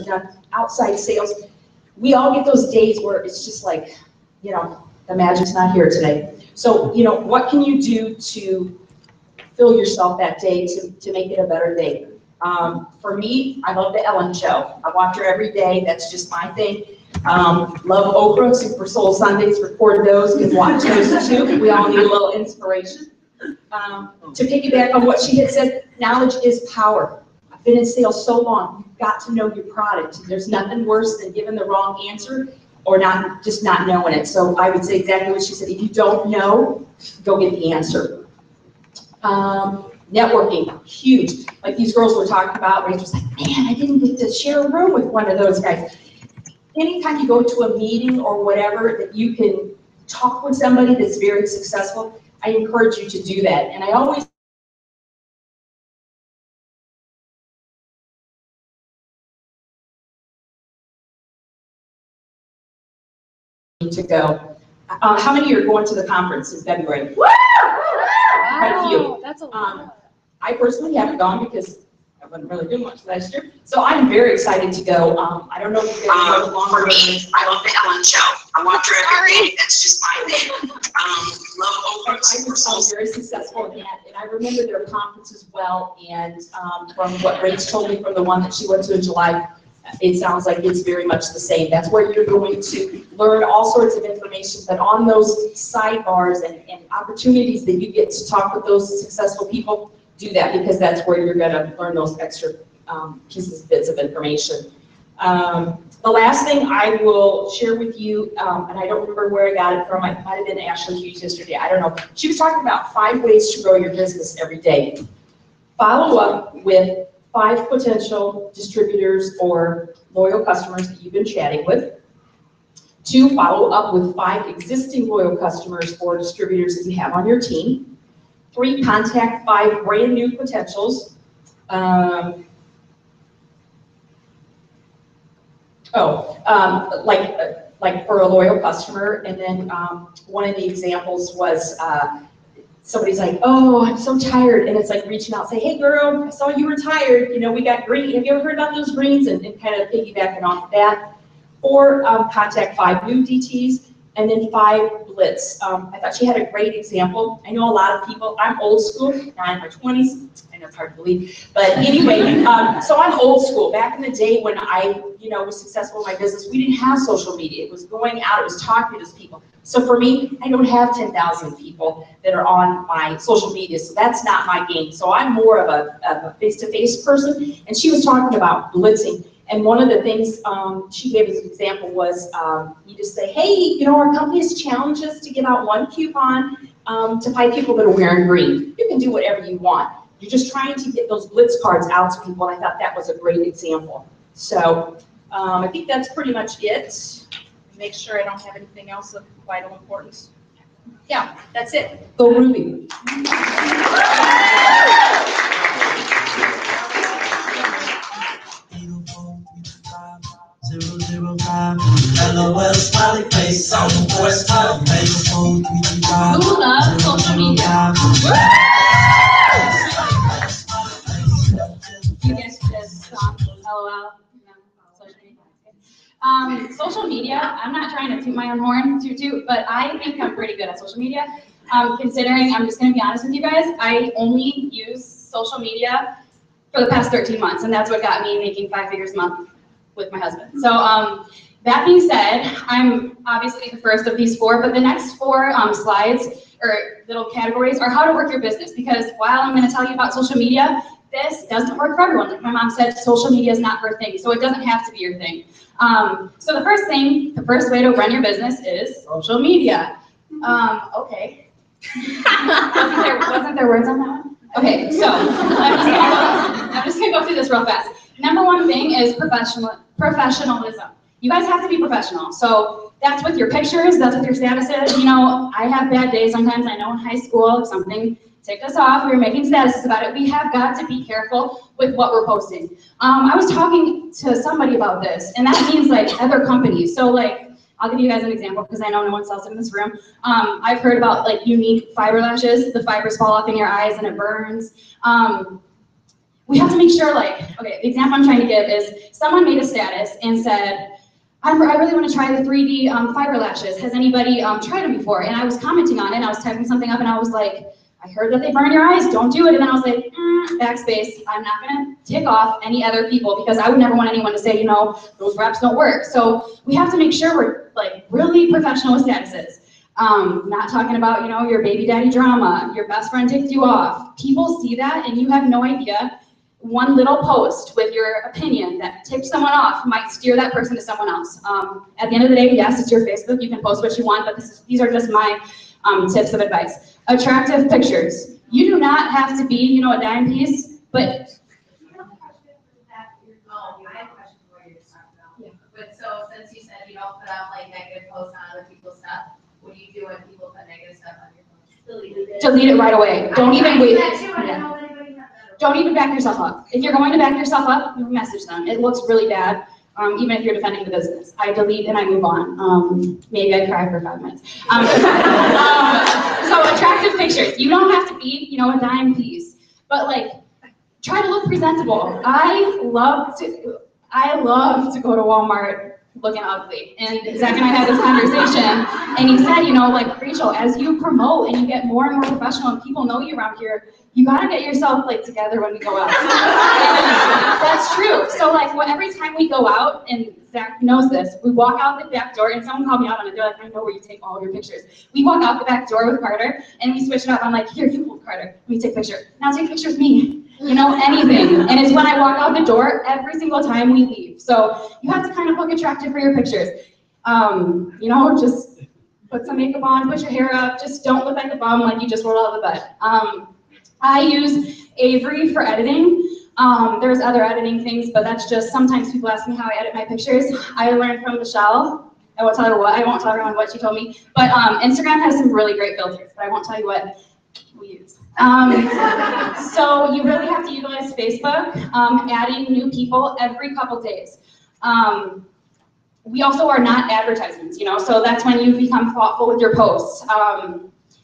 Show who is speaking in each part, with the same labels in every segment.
Speaker 1: done outside sales. We all get those days where it's just like, you know, the magic's not here today. So, you know, what can you do to fill yourself that day to make it a better day? For me, I love the Ellen Show. I watch her every day. That's just my thing. Love Oprah, Super Soul Sundays, record those, can watch those too. We all need a little inspiration. To piggyback on what she had said, knowledge is power. I've been in sales so long, you've got to know your product. There's nothing worse than giving the wrong answer or just not knowing it. So I would say exactly what she said. If you don't know, go get the answer. Networking, huge. Like these girls were talking about, Rachel's was like, man, I didn't get to share a room with one of those guys. Anytime you go to a meeting or whatever that you can talk with somebody that's very successful, I encourage you to do that. And I always to go. How many are going to the conference in February? Woo! Quite a few. That's a lot. I personally haven't gone because I wasn't really doing much last year. So I'm very excited to go. I don't know if you guys know longer. For me, I love the Ellen Show. I watch her every day. That's just my thing. Love Oprah. I was very successful in that. And I remember their conferences well. And from what Rach told me from the one that she went to in July, it sounds like it's very much the same. That's where you're going to learn all sorts of information, but on those sidebars and opportunities that you get to talk with those successful people, do that because that's where you're going to learn those extra bits of information. The last thing I will share with you, and I don't remember where I got it from, it might have been Ashley Hughes yesterday, I don't know. She was talking about 5 ways to grow your business every day. Follow up with 5 potential distributors or loyal customers that you've been chatting with. 2, follow up with 5 existing loyal customers or distributors that you have on your team. 3, contact 5 brand new potentials. Like for a loyal customer. And then one of the examples was somebody's like, oh, I'm so tired. And it's like reaching out, say, hey girl, I saw you were tired. You know, we got green. Have you ever heard about those greens? And kind of piggybacking off of that. Or contact 5 new DTs. And then 5 blitz. I thought she had a great example. I know a lot of people, I'm old school, now in my 20s. I know it's hard to believe. But anyway, so I'm old school. Back in the day when I was successful in my business, we didn't have social media. It was going out, it was talking to people. So for me, I don't have 10,000 people that are on my social media, so that's not my game. So I'm more of a face-to-face person, and she was talking about blitzing. And one of the things she gave as an example was you just say, hey, our company has challenged us to give out 1 coupon to 5 people that are wearing green. You can do whatever you want. You're just trying to get those blitz cards out to people, and I thought that was a great example. So I think that's pretty much it. Make sure I don't have anything else of vital importance. Yeah, that's it. Go Ruby.
Speaker 2: LOL smiley face on the West Coast.
Speaker 3: Who loves social media? You guys just LOL. Social media, I'm not trying to toot my own horn, but I think I'm pretty good at social media. Considering, I'm just going to be honest with you guys, I only use social media for the past 13 months, and that's what got me making 5 figures a month with my husband. So that being said, I'm obviously the first of these 4, but the next 4 slides or little categories are how to work your business, because while I'm going to tell you about social media, this doesn't work for everyone. Like my mom said, social media is not her thing, so it doesn't have to be your thing. So the first way to run your business is social media. Okay. wasn't there words on that one? Okay, so I'm just gonna go through this real fast. Number 1 thing is professionalism. You guys have to be professional. So that's with your pictures, that's with your statuses. I have bad days sometimes. I know in high school, if something ticked us off, we were making statuses about it. We have got to be careful with what we're posting. I was talking to somebody about this, and that means like other companies. So like, I'll give you guys an example because I know no one sells it in this room. I've heard about like unique fiber lashes. The fibers fall off in your eyes and it burns. we have to make sure, like, okay, the example I'm trying to give is someone made a status and said, I really want to try the 3D fiber lashes. Has anybody tried them before? And I was commenting on it, and I was typing something up, and I was like, I heard that they burn your eyes, don't do it. And then I was like, backspace, I'm not gonna tick off any other people because I would never want anyone to say, you know, those reps don't work. So we have to make sure we're like really professional with statuses. Not talking about, you know, your baby daddy drama, your best friend ticked you off. People see that and you have no idea. One little post with your opinion that tipped someone off might steer that person to someone else. At the end of the day, yes, it's your Facebook, you can post what you want, but these are just my tips of advice. Attractive pictures. You do not have to be, you know, a dime piece, but
Speaker 4: I have a question for what you're just talking about.
Speaker 3: Yeah.
Speaker 4: But so since you said you don't put out like negative posts on other people's stuff, what do you do when people put negative stuff on your post? Delete it.
Speaker 3: delete it right away. Don't even wait.
Speaker 4: I don't
Speaker 3: Yeah.
Speaker 4: know if anybody has that.
Speaker 3: Don't even back yourself up. If you're going to back yourself up, message them. It looks really bad, even if you're defending the business. I delete and I move on. Maybe I cry for 5 minutes. So attractive pictures. You don't have to be, you know, a dime piece, but like, try to look presentable. I love to go to Walmart looking ugly. And Zach and I had this conversation, and he said, you know, like, Rachel, as you promote and you get more and more professional and people know you around here, you gotta get yourself like together when we go out. That's true. So like, every time we go out, and Zach knows this, we walk out the back door, and someone called me out on it. They're like, I know where you take all of your pictures. We walk out the back door with Carter, and we switch it up. I'm like, here, you hold Carter. Let me take a picture. Now take a picture of me. You know, anything. And it's when I walk out the door every single time we leave. So you have to kind of look attractive for your pictures. You know, just put some makeup on, put your hair up, just don't look like a bum like you just rolled out of the bed. I use Avery for editing. There's other editing things, but that's just, sometimes people ask me how I edit my pictures. I learned from Michelle. I won't tell everyone what she told me. But Instagram has some really great filters, but I won't tell you what we use. So you really have to utilize Facebook, adding new people every couple days. We also are not advertisements, you know, so that's when you become thoughtful with your posts.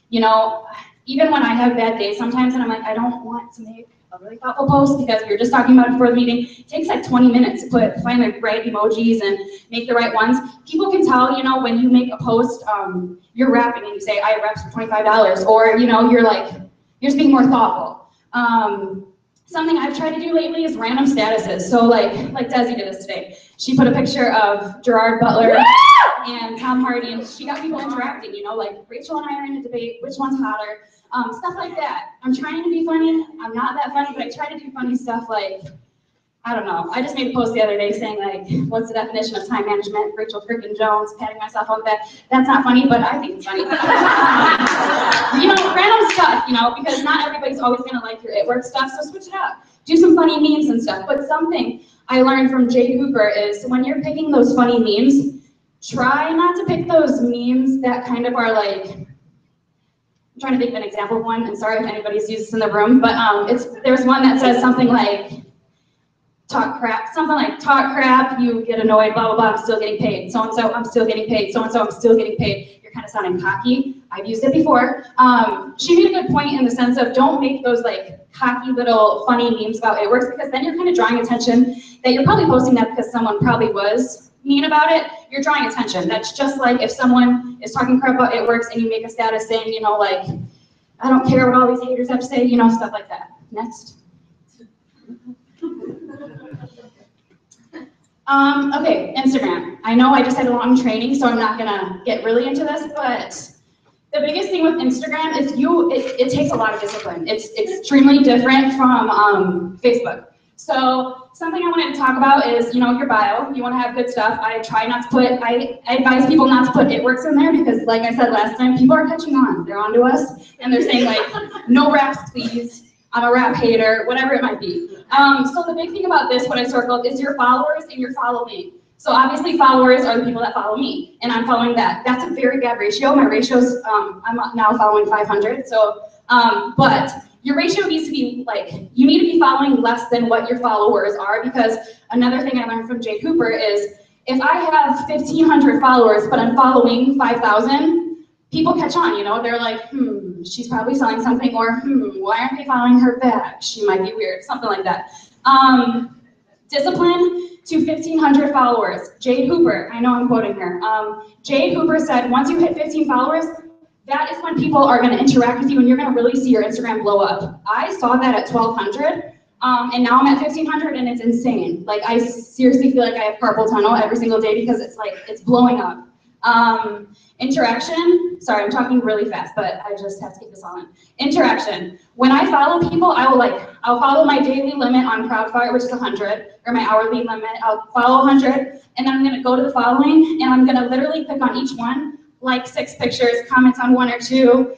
Speaker 3: You know, even when I have bad days sometimes, and I'm like, I don't want to make a really thoughtful post because we were just talking about it before the meeting. It takes like 20 minutes to find the right emojis and make the right ones. People can tell, you know, when you make a post, you're rapping and you say, I have reps for $25, or, you know, you're just being more thoughtful. Something I've tried to do lately is random statuses. So like Desi did this today. She put a picture of Gerard Butler and Tom Hardy, and she got people interacting, you know, like Rachel and I are in a debate, which one's hotter? Stuff like that. I'm trying to be funny. I'm not that funny, but I try to do funny stuff like, I don't know. I just made a post the other day saying like, what's the definition of time management? Rachel freaking Jones, patting myself on the back. That's not funny, but I think it's funny. You know, random stuff, you know, because not everybody's always gonna like your it work stuff, so switch it up. Do some funny memes and stuff. But something I learned from Jay Cooper is when you're picking those funny memes, try not to pick those memes that kind of are like, I'm trying to think of an example of one, and sorry if anybody's used this in the room, but there's one that says something like, talk crap, you get annoyed, blah, blah, blah, I'm still getting paid. So-and-so, I'm still getting paid. So-and-so, I'm still getting paid. You're kind of sounding cocky. I've used it before. She made a good point in the sense of don't make those like cocky little funny memes about it works, because then you're kind of drawing attention that you're probably posting that because someone probably was mean about it. You're drawing attention. That's just like if someone is talking crap about it works and you make a status saying, you know, like, I don't care what all these haters have to say, you know, stuff like that. Next. Okay, Instagram. I know I just had a long training, so I'm not gonna get really into this, but the biggest thing with Instagram is it takes a lot of discipline. It's extremely different from Facebook. So something I wanted to talk about is, you know, your bio. You want to have good stuff. I advise people not to put it works in there because, like I said last time, people are catching on. They're onto us, and they're saying like, no raps, please. I'm a rap hater, whatever it might be. So the big thing about this, what I circled, is your followers and your following. So obviously followers are the people that follow me, and I'm following that. That's a very bad ratio. My ratio's, I'm now following 500, so, but your ratio needs to be like, you need to be following less than what your followers are, because another thing I learned from Jay Cooper is, if I have 1,500 followers, but I'm following 5,000, people catch on, you know, they're like, she's probably selling something, or why aren't they following her back? She might be weird, something like that. Discipline to 1,500 followers. Jade Hooper, I know I'm quoting her. Jade Hooper said, once you hit 15 followers, that is when people are gonna interact with you and you're gonna really see your Instagram blow up. I saw that at 1,200, and now I'm at 1,500 and it's insane. Like, I seriously feel like I have carpal tunnel every single day because it's like, it's blowing up. Interaction, sorry, I'm talking really fast, but I just have to keep this all in. Interaction, when I follow people, I'll follow my daily limit on Crowdfire, which is 100, or my hourly limit, I'll follow 100, and then I'm gonna go to the following, and I'm gonna literally click on each one, like 6 pictures, comment on 1 or 2.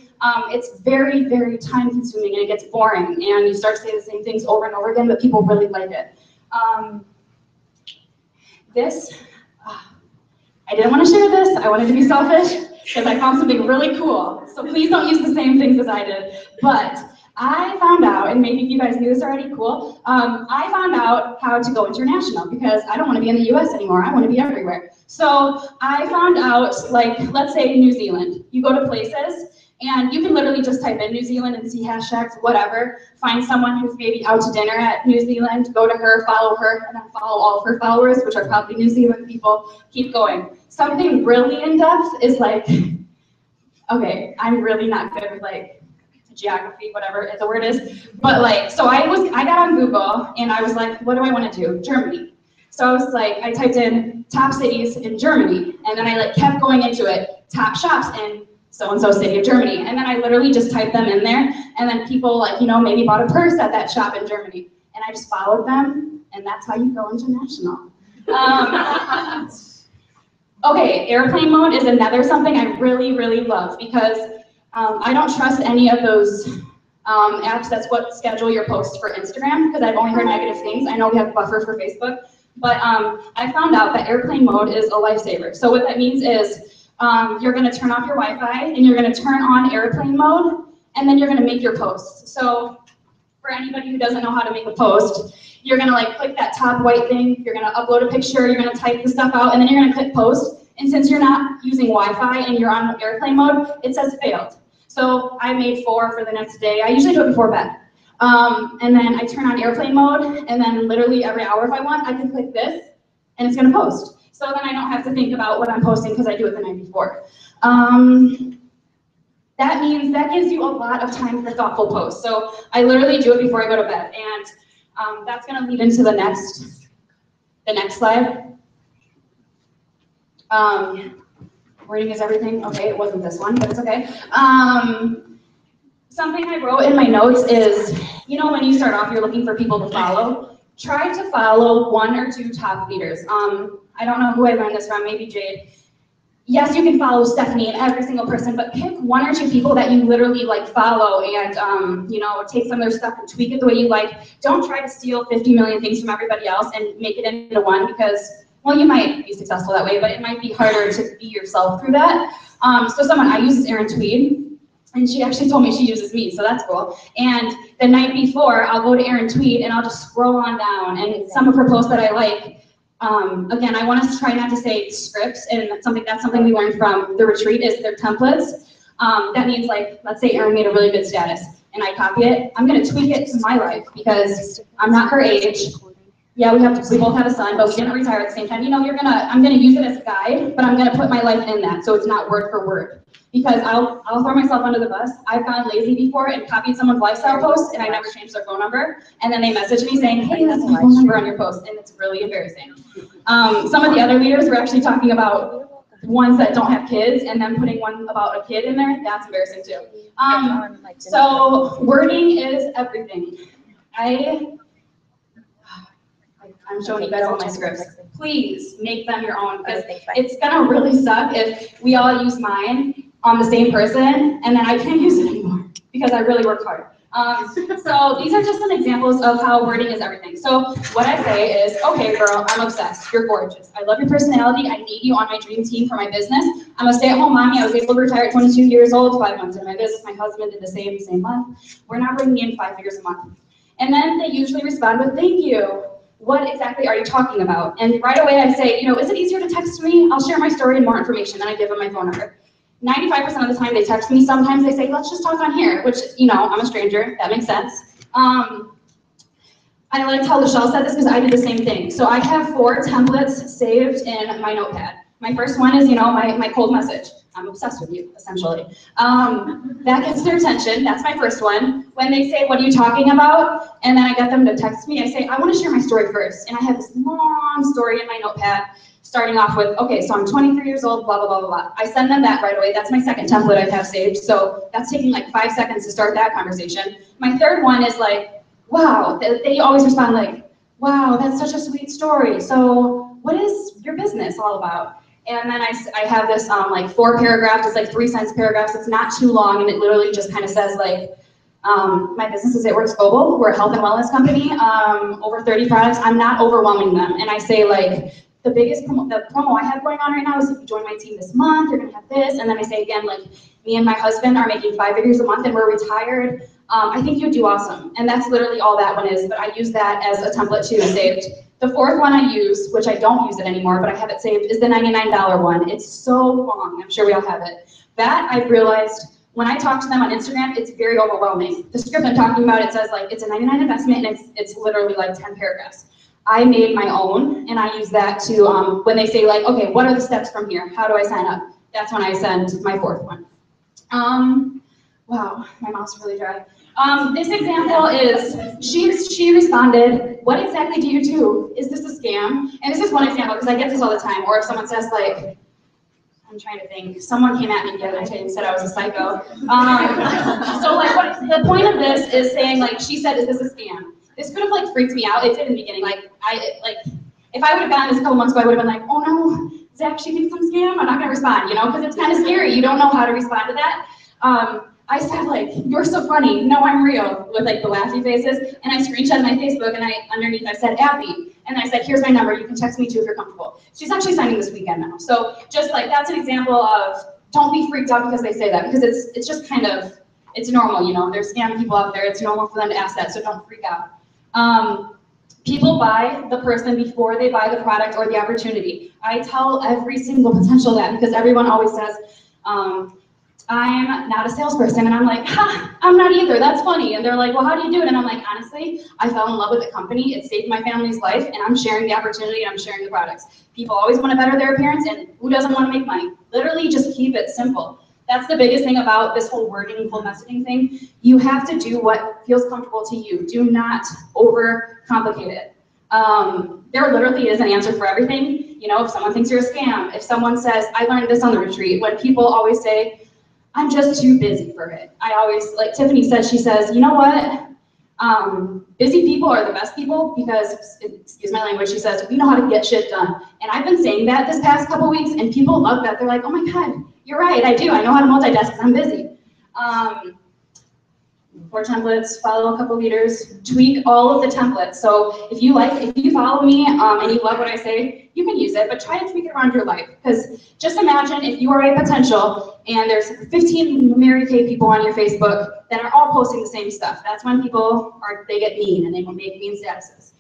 Speaker 3: It's very, very time consuming and it gets boring, and you start saying the same things over and over again, but people really like it. I didn't want to share this, I wanted to be selfish, because I found something really cool. So please don't use the same things as I did. But I found out, and maybe if you guys knew this already, cool, I found out how to go international, because I don't want to be in the US anymore, I want to be everywhere. So I found out, like, let's say New Zealand. You go to places, and you can literally just type in New Zealand and see hashtags, whatever. Find someone who's maybe out to dinner at New Zealand, go to her, and then follow all of her followers, which are probably New Zealand people. Keep going. Something really in-depth is like, okay, I'm really not good with like geography, whatever the word is, but like, so I got on Google and I was like, what do I want to do? Germany. So I was like, I typed in top cities in Germany, and then I like kept going into it, top shops in so-and-so city of Germany. And then I literally just typed them in there, and then people like, you know, maybe bought a purse at that shop in Germany. And I just followed them, and that's how you go international. Okay, airplane mode is another something I really, really love, because I don't trust any of those apps that's what schedule your posts for Instagram, because I've only heard negative things. I know we have Buffer for Facebook, but I found out that airplane mode is a lifesaver. So what that means is, you're gonna turn off your Wi-Fi and you're gonna turn on airplane mode, and then you're gonna make your posts. So for anybody who doesn't know how to make a post, you're gonna like click that top white thing, you're gonna upload a picture, you're gonna type the stuff out, and then you're gonna click post. And since you're not using Wi-Fi and you're on airplane mode, it says failed. So I made 4 for the next day. I usually do it before bed. And then I turn on airplane mode, and then literally every hour if I want, I can click this, and it's gonna post. So then I don't have to think about what I'm posting because I do it the night before. That means that gives you a lot of time for thoughtful posts. So I literally do it before I go to bed, and that's gonna lead into the next slide. Wording is everything. Okay, it wasn't this one, but it's okay. Something I wrote in my notes is, you know, when you start off, you're looking for people to follow. Try to follow 1 or 2 top leaders. I don't know who I learned this from, maybe Jade. Yes, you can follow Stephanie and every single person, but pick 1 or 2 people that you literally like follow, and you know, take some of their stuff and tweak it the way you like. Don't try to steal 50 million things from everybody else and make it into one, because, well, you might be successful that way, but it might be harder to be yourself through that. So someone I use is Erin Tweed, and she actually told me she uses me, so that's cool. And the night before, I'll go to Erin Tweed and I'll just scroll on down, and some of her posts that I like, again, I want us to try not to say scripts, and that's something we learned from the retreat, is their templates. That means, like, let's say Erin made a really good status, and I copy it. I'm gonna tweak it to my life, because I'm not her age. Yeah, we both have a son, but we didn't retire at the same time. You know, I'm gonna use it as a guide, but I'm gonna put my life in that, so it's not word for word. Because I'll throw myself under the bus. I've gotten lazy before and copied someone's lifestyle post, and I never changed their phone number. And then they message me saying, hey, that's my phone number on your post, and it's really embarrassing. Some of the other leaders were actually talking about ones that don't have kids, and then putting one about a kid in there. That's embarrassing too. So wording is everything. I'm showing you guys all my scripts. Please make them your own, because it's gonna really suck if we all use mine on the same person, and then I can't use it anymore because I really worked hard. So these are just some examples of how wording is everything. So what I say is, okay, girl, I'm obsessed. You're gorgeous. I love your personality. I need you on my dream team for my business. I'm a stay-at-home mommy. I was able to retire at 22 years old, 5 months into my business. My husband did the same month. We're now bringing in 5 figures a month. And then they usually respond with, thank you. What exactly are you talking about? And right away I say, you know, is it easier to text me? I'll share my story and more information. Then I give them my phone number. 95% of the time they text me. Sometimes they say, let's just talk on here, which, you know, I'm a stranger, that makes sense. I like how Lachelle said this because I did the same thing. So I have 4 templates saved in my notepad. My first one is, you know, my cold message. I'm obsessed with you, essentially. That gets their attention. That's my first one. When they say, what are you talking about? And then I get them to text me, I say, I want to share my story first. And I have this long story in my notepad, starting off with, okay, so I'm 23 years old, blah, blah, blah, blah, blah. I send them that right away. That's my second template I have saved. So that's taking like 5 seconds to start that conversation. My third one is like, wow, they always respond like, wow, that's such a sweet story. So what is your business all about? And then I have this like 4 paragraphs, it's like 3 sentence paragraphs, it's not too long, and it literally just kind of says like, my business is It Works Global, we're a health and wellness company, over 30 products, I'm not overwhelming them. And I say like, the promo I have going on right now is if you join my team this month, you're gonna have this, and then I say again, like, me and my husband are making 5 figures a month and we're retired. I think you'd do awesome. And that's literally all that one is, but I use that as a template too, saved. The 4th one I use, which I don't use it anymore, but I have it saved, is the $99 one. It's so long, I'm sure we all have it. That I've realized, when I talk to them on Instagram, it's very overwhelming. The script I'm talking about, it says like, it's a $99 investment, and it's literally like 10 paragraphs. I made my own, and I use that to, when they say like, okay, what are the steps from here? How do I sign up? That's when I send my 4th one. Wow, my mouth's really dry. This example is, she responded, what exactly do you do? Is this a scam? And this is one example, because I get this all the time, or if someone says like, I'm trying to think, someone came at me the other day and said I was a psycho. So like, the point of this is saying like, she said, is this a scam? This could have like freaked me out. It did in the beginning. Like, if I would have gotten this a couple months ago, I would have been like, oh no, Zach, she thinks I'm scam. I'm not gonna respond, you know, because it's kind of scary. You don't know how to respond to that. I said like, you're so funny. No, I'm real, with like the laughy faces. And I screenshotted my Facebook, and underneath I said Abby. And I said, here's my number. You can text me too if you're comfortable. She's actually signing this weekend now. So just like, that's an example of, don't be freaked out because they say that, because it's just kind of, it's normal, you know. There's scam people out there. It's normal for them to ask that, so don't freak out. People buy the person before they buy the product or the opportunity. I tell every single potential that, because everyone always says, I'm not a salesperson, and I'm like, ha, I'm not either, that's funny. And they're like, well, how do you do it? And I'm like, honestly, I fell in love with the company, it saved my family's life, and I'm sharing the opportunity, and I'm sharing the products. People always want to better their appearance, and who doesn't want to make money? Literally just keep it simple. That's the biggest thing about this whole wording, full messaging thing. You have to do what feels comfortable to you. Do not overcomplicate it. There literally is an answer for everything. You know, if someone thinks you're a scam, if someone says, I learned this on the retreat, when people always say, I'm just too busy for it. I always, like Tiffany says, she says, you know what? Busy people are the best people, because, excuse my language, she says, we know how to get shit done. And I've been saying that this past couple weeks, and people love that. They're like, oh my God, you're right, I do. I know how to multitask because I'm busy. 4 templates, follow a couple leaders, tweak all of the templates. So if you follow me and you love what I say, you can use it, but try to tweak it around your life. Because just imagine if you are a potential and there's 15 Mary Kay people on your Facebook that are all posting the same stuff. That's when they get mean, and they will make mean statuses.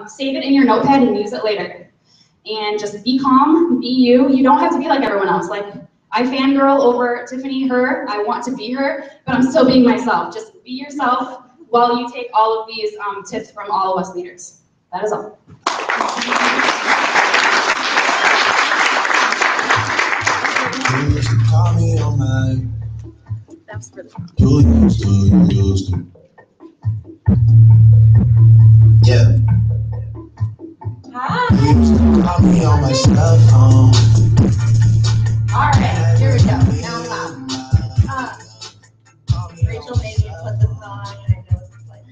Speaker 3: Save it in your notepad and use it later. And just be calm, be you. You don't have to be like everyone else. Like, I fangirl over Tiffany, her. I want to be her, but I'm still being myself. Just be yourself while you take all of these tips from all of us leaders. That is all.
Speaker 2: Call me on my.
Speaker 3: That's for the.
Speaker 2: Yeah.
Speaker 4: Hi.
Speaker 2: Call me on my cell phone.
Speaker 4: All right, here we go. Now I'm loud. Rachel made me put this on, and I know it's like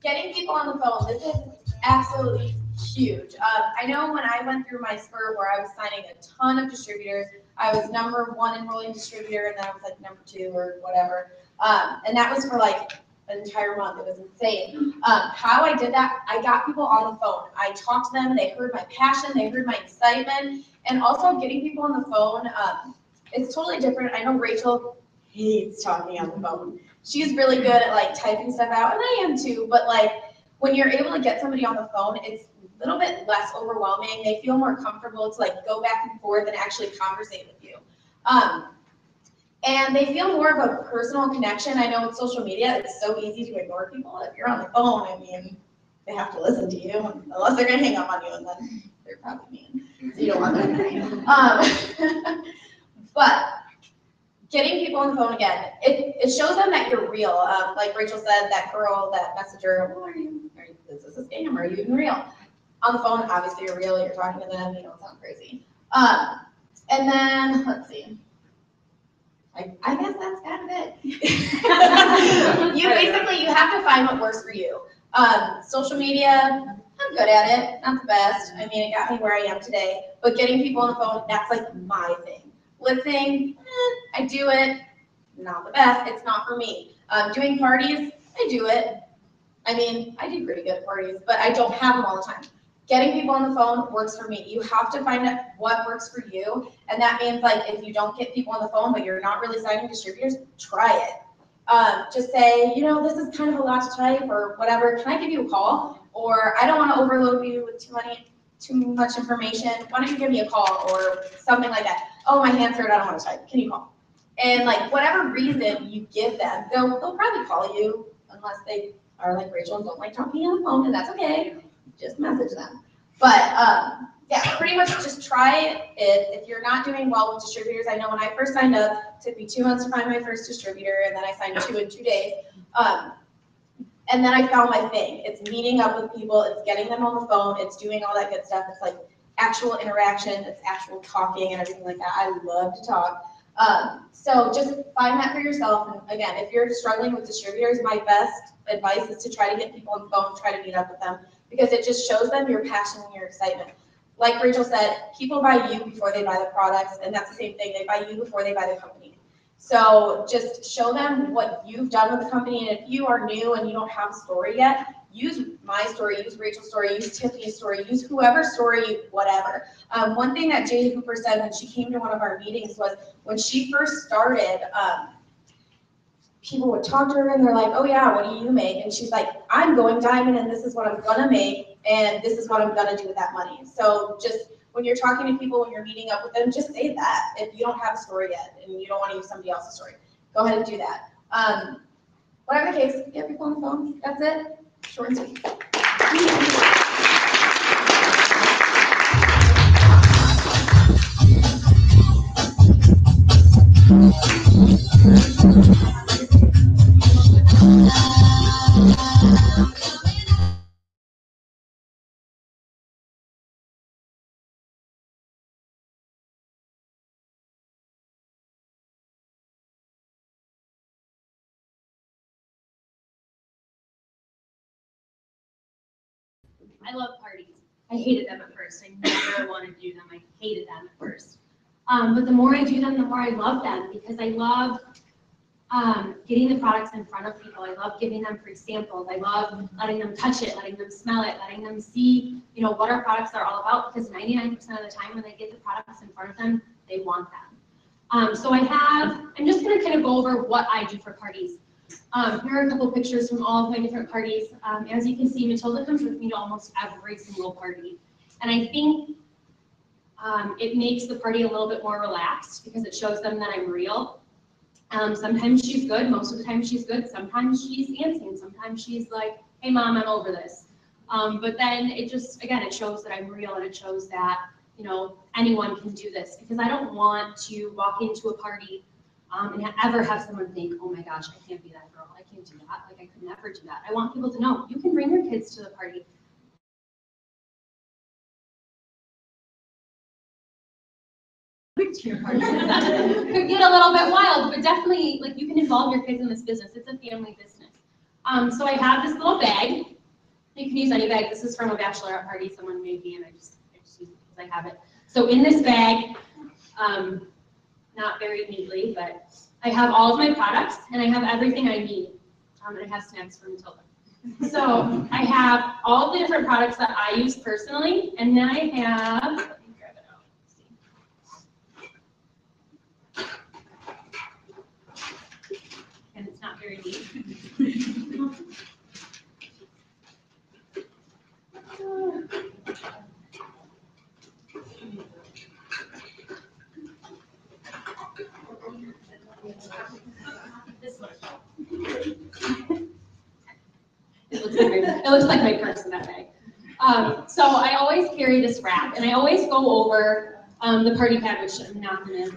Speaker 4: getting people on the phone. This is absolutely huge. I know when I went through my spur where I was signing a ton of distributors, I was #1 enrolling distributor, and then I was like #2 or whatever. And that was for like an entire month. It was insane. How I did that, I got people on the phone. I talked to them, they heard my passion, they heard my excitement, and also getting people on the phone, it's totally different. I know Rachel hates talking on the phone. She's really good at like typing stuff out, and I am too, but like when you're able to get somebody on the phone, it's a little bit less overwhelming. They feel more comfortable to like go back and forth and actually conversate with you. And they feel more of a personal connection. I know with social media, it's so easy to ignore people. If you're on the phone, I mean, they have to listen to you, unless they're gonna hang up on you, and then they're probably mean. So you don't want that. But getting people on the phone again, it shows them that you're real. Like Rachel said, that girl, that messenger, well, is this a scam? Are you even real? On the phone, obviously you're real, you're talking to them, you don't sound crazy. And then, let's see. I guess that's kind of it. You have to find what works for you. Social media, I'm good at it, not the best. I mean, it got me where I am today. But getting people on the phone, that's like my thing. Lip sync, I do it, not the best, it's not for me. Doing parties, I do it. I mean, I do pretty good at parties, but I don't have them all the time. Getting people on the phone works for me. You have to find out what works for you, and that means like if you don't get people on the phone, but you're not really signing distributors, try it. Just say, you know, this is kind of a lot to type or whatever. Can I give you a call? Or I don't want to overload you with too much information. Why don't you give me a call or something like that? Oh, my hands hurt. I don't want to type. Can you call? And like whatever reason you give them, they'll probably call you unless they are like Rachel and don't like talking on the phone, and that's okay. Just message them. But yeah, pretty much just try it. If you're not doing well with distributors, I know when I first signed up, it took me 2 months to find my first distributor, and then I signed 2 in 2 days. And then I found my thing. It's meeting up with people, it's getting them on the phone, it's doing all that good stuff. It's like actual interaction, it's actual talking and everything like that. I love to talk. So just find that for yourself. And again, if you're struggling with distributors, my best advice is to try to get people on the phone, try to meet up with them, because it just shows them your passion and your excitement. Like Rachel said, people buy you before they buy the products, and that's the same thing. They buy you before they buy the company. So just show them what you've done with the company, and if you are new and you don't have a story yet, use my story, use Rachel's story, use Tiffany's story, use whoever's story, whatever. One thing that Jay Hooper said when she came to one of our meetings was when she first started, people would talk to her and they're like, oh yeah, what do you make? And she's like, I'm going diamond and this is what I'm gonna make and this is what I'm gonna do with that money. So just when you're talking to people, when you're meeting up with them, just say that. If you don't have a story yet and you don't want to use somebody else's story, go ahead and do that. Whatever the case, get people on the phone. That's it. Short and sweet.
Speaker 5: I love parties. I hated them at first. I never wanted to do them. I hated them at first. But the more I do them, the more I love them because I love getting the products in front of people. I love giving them free samples. I love letting them touch it, letting them smell it, letting them see, you know, what our products are all about because 99% of the time when they get the products in front of them, they want them. So I'm just going to kind of go over what I do for parties. Here are a couple pictures from all of my different parties. As you can see, Matilda comes with me to almost every single party. And I think it makes the party a little bit more relaxed because it shows them that I'm real. Sometimes she's good, most of the time she's good, sometimes she's dancing, sometimes she's like, hey mom, I'm over this. But then it just, again, it shows that I'm real and it shows that, you know, anyone can do this because I don't want to walk into a party and ever have someone think, oh my gosh, I can't be that girl, I can't do that, like I could never do that. I want people to know, you can bring your kids to the party. To your party. Could get a little bit wild, but definitely, like, you can involve your kids in this business. It's a family business. So I have this little bag. You can use any bag. This is from a bachelorette party someone made me, and I just use it because I have it. So in this bag, not very neatly, but I have all of my products, and I have everything I need. And I have snacks for Matilda. So I have all the different products that I use personally, and then I have, let me grab it out. And it's not very neat. it looks like my purse in that bag. So I always carry this wrap, and I always go over the party pad, which I'm not gonna,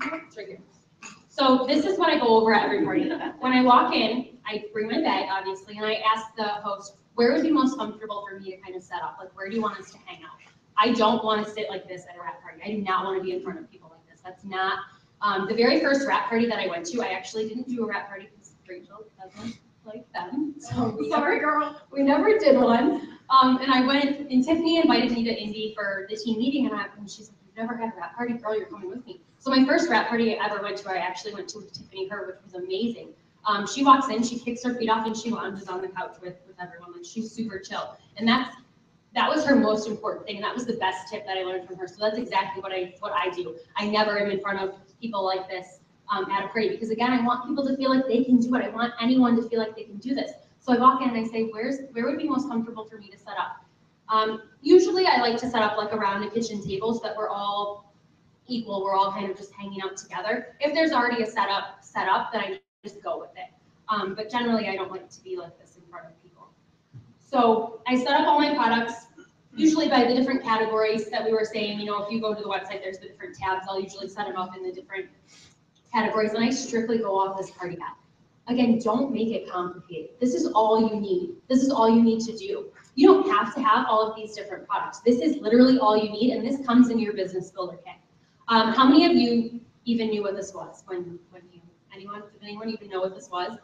Speaker 5: it's right here. So this is what I go over at every party event. When I walk in, I bring my bag, obviously, and I ask the host, where would be most comfortable for me to kind of set up? Like, where do you want us to hang out? I don't want to sit like this at a wrap party. I do not want to be in front of people like this. That's not, the very first wrap party that I went to, I actually didn't do a wrap party because Rachel doesn't like them. So
Speaker 4: Sorry, girl.
Speaker 5: we never did one. And I went, and Tiffany invited me to Indy for the team meeting, and she's like, you've never had a wrap party, girl, you're coming with me. So my first wrap party I ever went to, I actually went to with Tiffany Her, which was amazing. She walks in, she kicks her feet off, and she lounges on the couch with everyone. Like, she's super chill. And that was her most important thing. And that was the best tip that I learned from her. So that's exactly what I do. I never am in front of people like this at a party, because again, I want people to feel like they can do it. I want anyone to feel like they can do this. So I walk in and I say, where would be most comfortable for me to set up? Usually I like to set up like around the kitchen table so that we're all equal. We're all kind of just hanging out together. If there's already a setup, then I just go with it. But generally I don't like to be like this in front of people. So I set up all my products, usually by the different categories that we were saying. You know, if you go to the website, there's the different tabs. I'll usually set them up in the different categories, and I strictly go off this party pad. Again, don't make it complicated. This is all you need. This is all you need to do. You don't have to have all of these different products. This is literally all you need, and this comes in your business builder kit. How many of you even knew what this was did anyone even know what this was?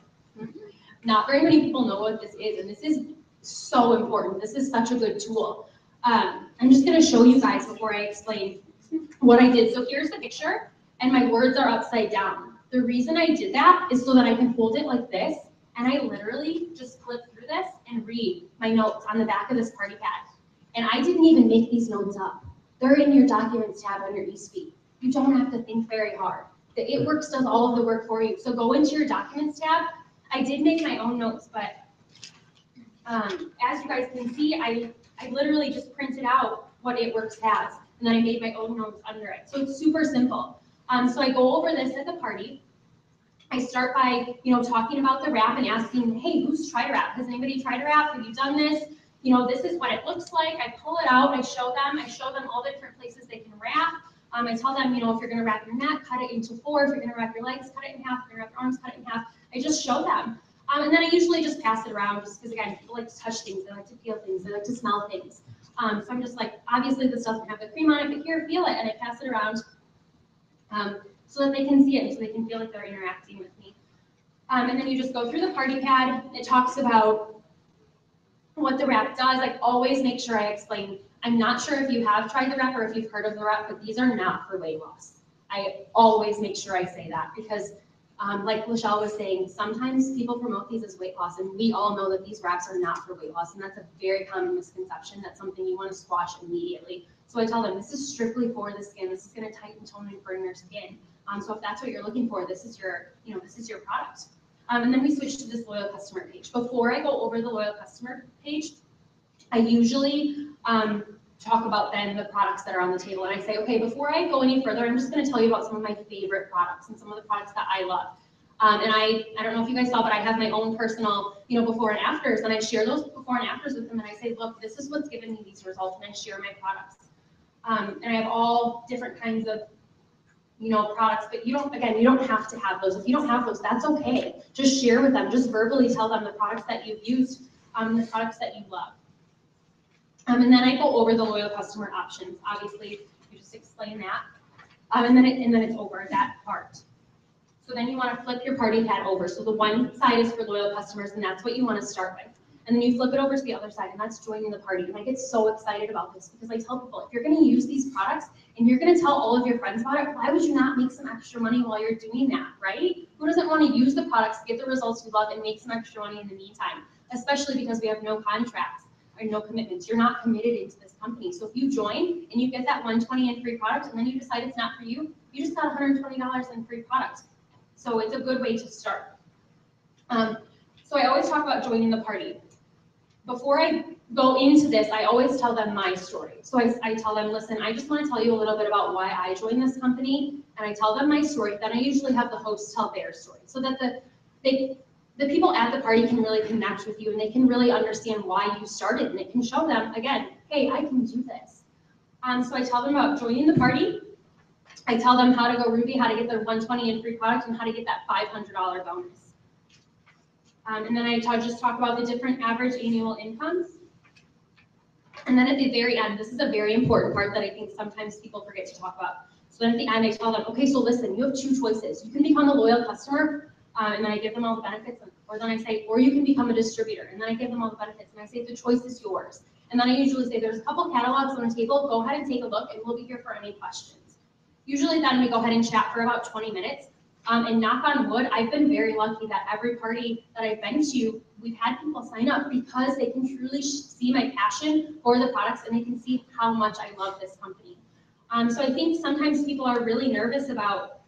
Speaker 5: Not very many people know what this is, and this is so important. This is such a good tool. I'm just gonna show you guys before I explain what I did. So here's the picture, and my words are upside down. The reason I did that is so that I can hold it like this, and I literally just flip through this and read my notes on the back of this party pad. And I didn't even make these notes up. They're in your documents tab on your eSpeed. You don't have to think very hard. The ItWorks does all of the work for you. So go into your documents tab. I did make my own notes, but as you guys can see, I literally just printed out what ItWorks has, and then I made my own notes under it. So it's super simple. So I go over this at the party. I start by, talking about the wrap and asking, hey, who's tried a wrap? Has anybody tried a wrap? Have you done this? This is what it looks like. I pull it out, I show them all the different places they can wrap. I tell them, if you're gonna wrap your neck, cut it into 4. If you're gonna wrap your legs, cut it in half. If you're gonna wrap your arms, cut it in half. I just show them. And then I usually just pass it around, just because again, people like to touch things, they like to feel things, they like to smell things. So I'm just like, obviously this doesn't have the cream on it, but here, feel it, and I pass it around so that they can see it, and so they can feel like they're interacting with me. And then you just go through the party pad. It talks about what the wrap does. I always make sure I explain. I'm not sure if you have tried the wrap or if you've heard of the wrap, but these are not for weight loss. I always make sure I say that, because like Lachelle was saying, sometimes people promote these as weight loss, and we all know that these wraps are not for weight loss, and that's a very common misconception. That's something you want to squash immediately. So I tell them, this is strictly for the skin. This is going to tighten, tone, and firm your skin. So if that's what you're looking for, this is your, this is your product. And then we switch to this loyal customer page. Before I go over the loyal customer page, I usually talk about then the products that are on the table. And I say, okay, before I go any further, I'm just going to tell you about some of my favorite products and some of the products that I love. And I don't know if you guys saw, but I have my own personal, before and afters, and I share those before and afters with them. And I say, look, this is what's given me these results, and I share my products. And I have all different kinds of, products, but you don't have to have those. If you don't have those, that's okay. Just share with them, just verbally tell them the products that you've used, the products that you love. And then I go over the loyal customer options. Obviously, you just explain that. And then it's over that part. So then you want to flip your party pad over. So the one side is for loyal customers, and that's what you want to start with. And then you flip it over to the other side, and that's joining the party. And I get so excited about this, because I tell people, if you're going to use these products and you're going to tell all of your friends about it, why would you not make some extra money while you're doing that, right? Who doesn't want to use the products, get the results you love, and make some extra money in the meantime? Especially because we have no contracts or no commitments. You're not committed into this company. So if you join and you get that $120 in free product, and then you decide it's not for you, you just got $120 in free product. So it's a good way to start. So I always talk about joining the party. Before I go into this, I always tell them my story. So I tell them, listen, I just want to tell you a little bit about why I joined this company, and I tell them my story. Then I usually have the host tell their story, so that the people at the party can really connect with you and they can really understand why you started, and it can show them, again, hey, I can do this. So I tell them about joining the party. I tell them how to go Ruby, how to get their 120 in free product, and how to get that $500 bonus. And then I just talk about the different average annual incomes. And then at the very end, this is a very important part that I think sometimes people forget to talk about. So then at the end, I tell them, okay, so listen, you have two choices. You can become a loyal customer, and then I give them all the benefits, or then I say, or you can become a distributor, and then I give them all the benefits, and I say, the choice is yours. And then I usually say, there's a couple catalogs on the table, go ahead and take a look, and we'll be here for any questions. Usually then we go ahead and chat for about 20 minutes. And knock on wood, I've been very lucky that every party that I've been to, we've had people sign up because they can truly see my passion for the products and they can see how much I love this company. So I think sometimes people are really nervous about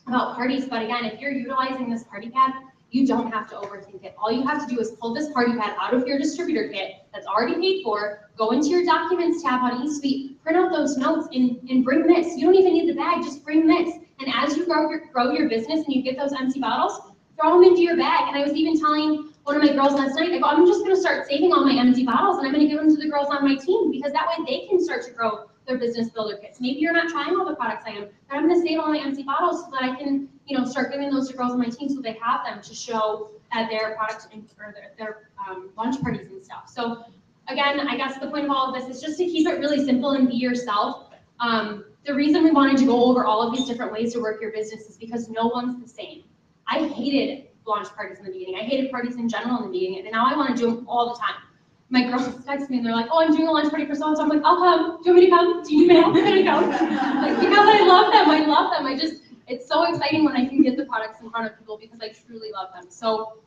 Speaker 5: parties, but again, if you're utilizing this party pad, you don't have to overthink it. All you have to do is pull this party pad out of your distributor kit that's already paid for, go into your documents tab on eSuite, print out those notes, and bring this. You don't even need the bag, just bring this. And as you grow your business and you get those empty bottles, throw them into your bag. And I was even telling one of my girls last night, I go, I'm just gonna start saving all my empty bottles and I'm gonna give them to the girls on my team, because that way they can start to grow their business builder kits. Maybe you're not trying all the products I am, but I'm gonna save all my empty bottles so that I can, start giving those to girls on my team so they have them to show at their products or their launch parties and stuff. So again, I guess the point of all of this is just to keep it really simple and be yourself. The reason we wanted to go over all of these different ways to work your business is because no one's the same. I hated launch parties in the beginning. I hated parties in general in the beginning, and now I want to do them all the time. My girls text me and they're like, oh, I'm doing a launch party for so-and-so. I'm like, I'll come. Do you want me to come? Do you need help? I'm gonna go. Like, because I love them. It's so exciting when I can get the products in front of people because I truly love them. So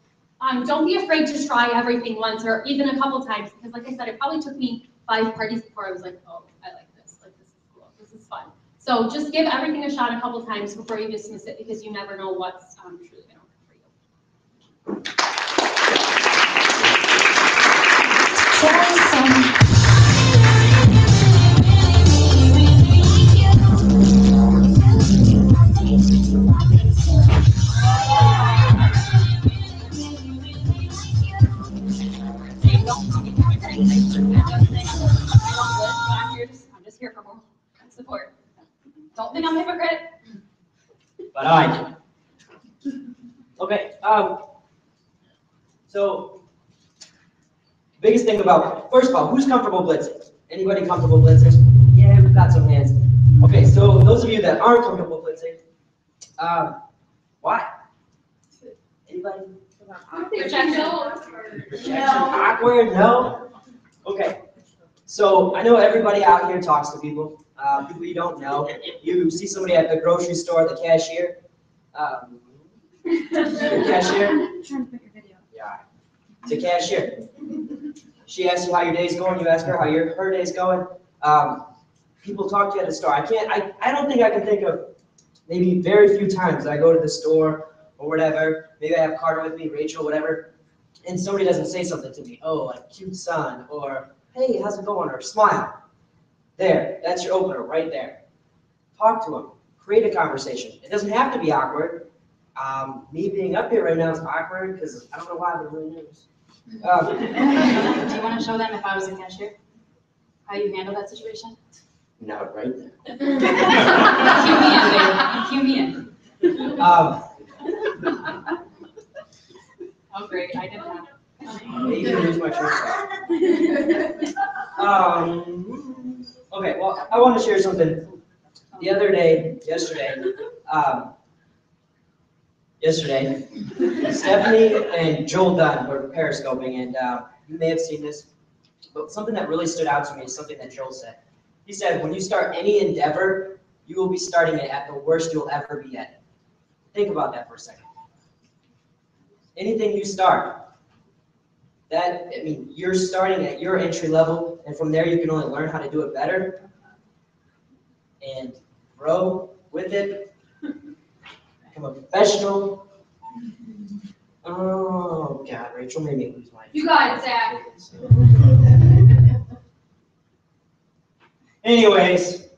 Speaker 5: don't be afraid to try everything once or even a couple times, because like I said, it probably took me 5 parties before I was like, oh, I like this. Like, this is cool. This is fun. So just give everything a shot a couple times before you dismiss it, because you never know what's truly going to work for you. I'm just here for more support. Don't think I'm a hypocrite.
Speaker 6: But I do. Okay, so biggest thing about, first of all, who's comfortable blitzing? Anybody comfortable blitzing? Yeah, we've got some hands. Okay, so those of you that aren't comfortable blitzing, why? Anybody?
Speaker 3: Rejection.
Speaker 6: Awkward? No? Okay. So I know everybody out here talks to people, people you don't know. You see somebody at the grocery store, the cashier. The cashier?
Speaker 3: I'm trying to put your video.
Speaker 6: Yeah. The cashier. She asks you how your day's going. You ask her how her day's going. People talk to you at the store. I don't think I can think of maybe very few times that I go to the store or whatever. Maybe I have Carter with me, Rachel, whatever, and somebody doesn't say something to me. Oh, like cute son, or hey, how's it going? Or smile. There, that's your opener right there. Talk to them. Create a conversation. It doesn't have to be awkward. Me being up here right now is awkward because I don't know why, but I'm really nervous.
Speaker 3: Do you want to show them if I was a cashier? How you handle that situation?
Speaker 6: No, right there.
Speaker 3: Cue me in. Oh, great. I did that.
Speaker 6: You can lose my train of thought. Okay, well, I want to share something. The other day, yesterday, Stephanie and Joel Dunn were periscoping, and you may have seen this, but something that really stood out to me is something that Joel said. He said, when you start any endeavor, you will be starting it at the worst you'll ever be at. Think about that for a second. Anything you start, you're starting at your entry level, and from there you can only learn how to do it better and grow with it, become a professional. Oh God, Rachel made me lose my.
Speaker 3: You got it, Zach.
Speaker 6: Anyways,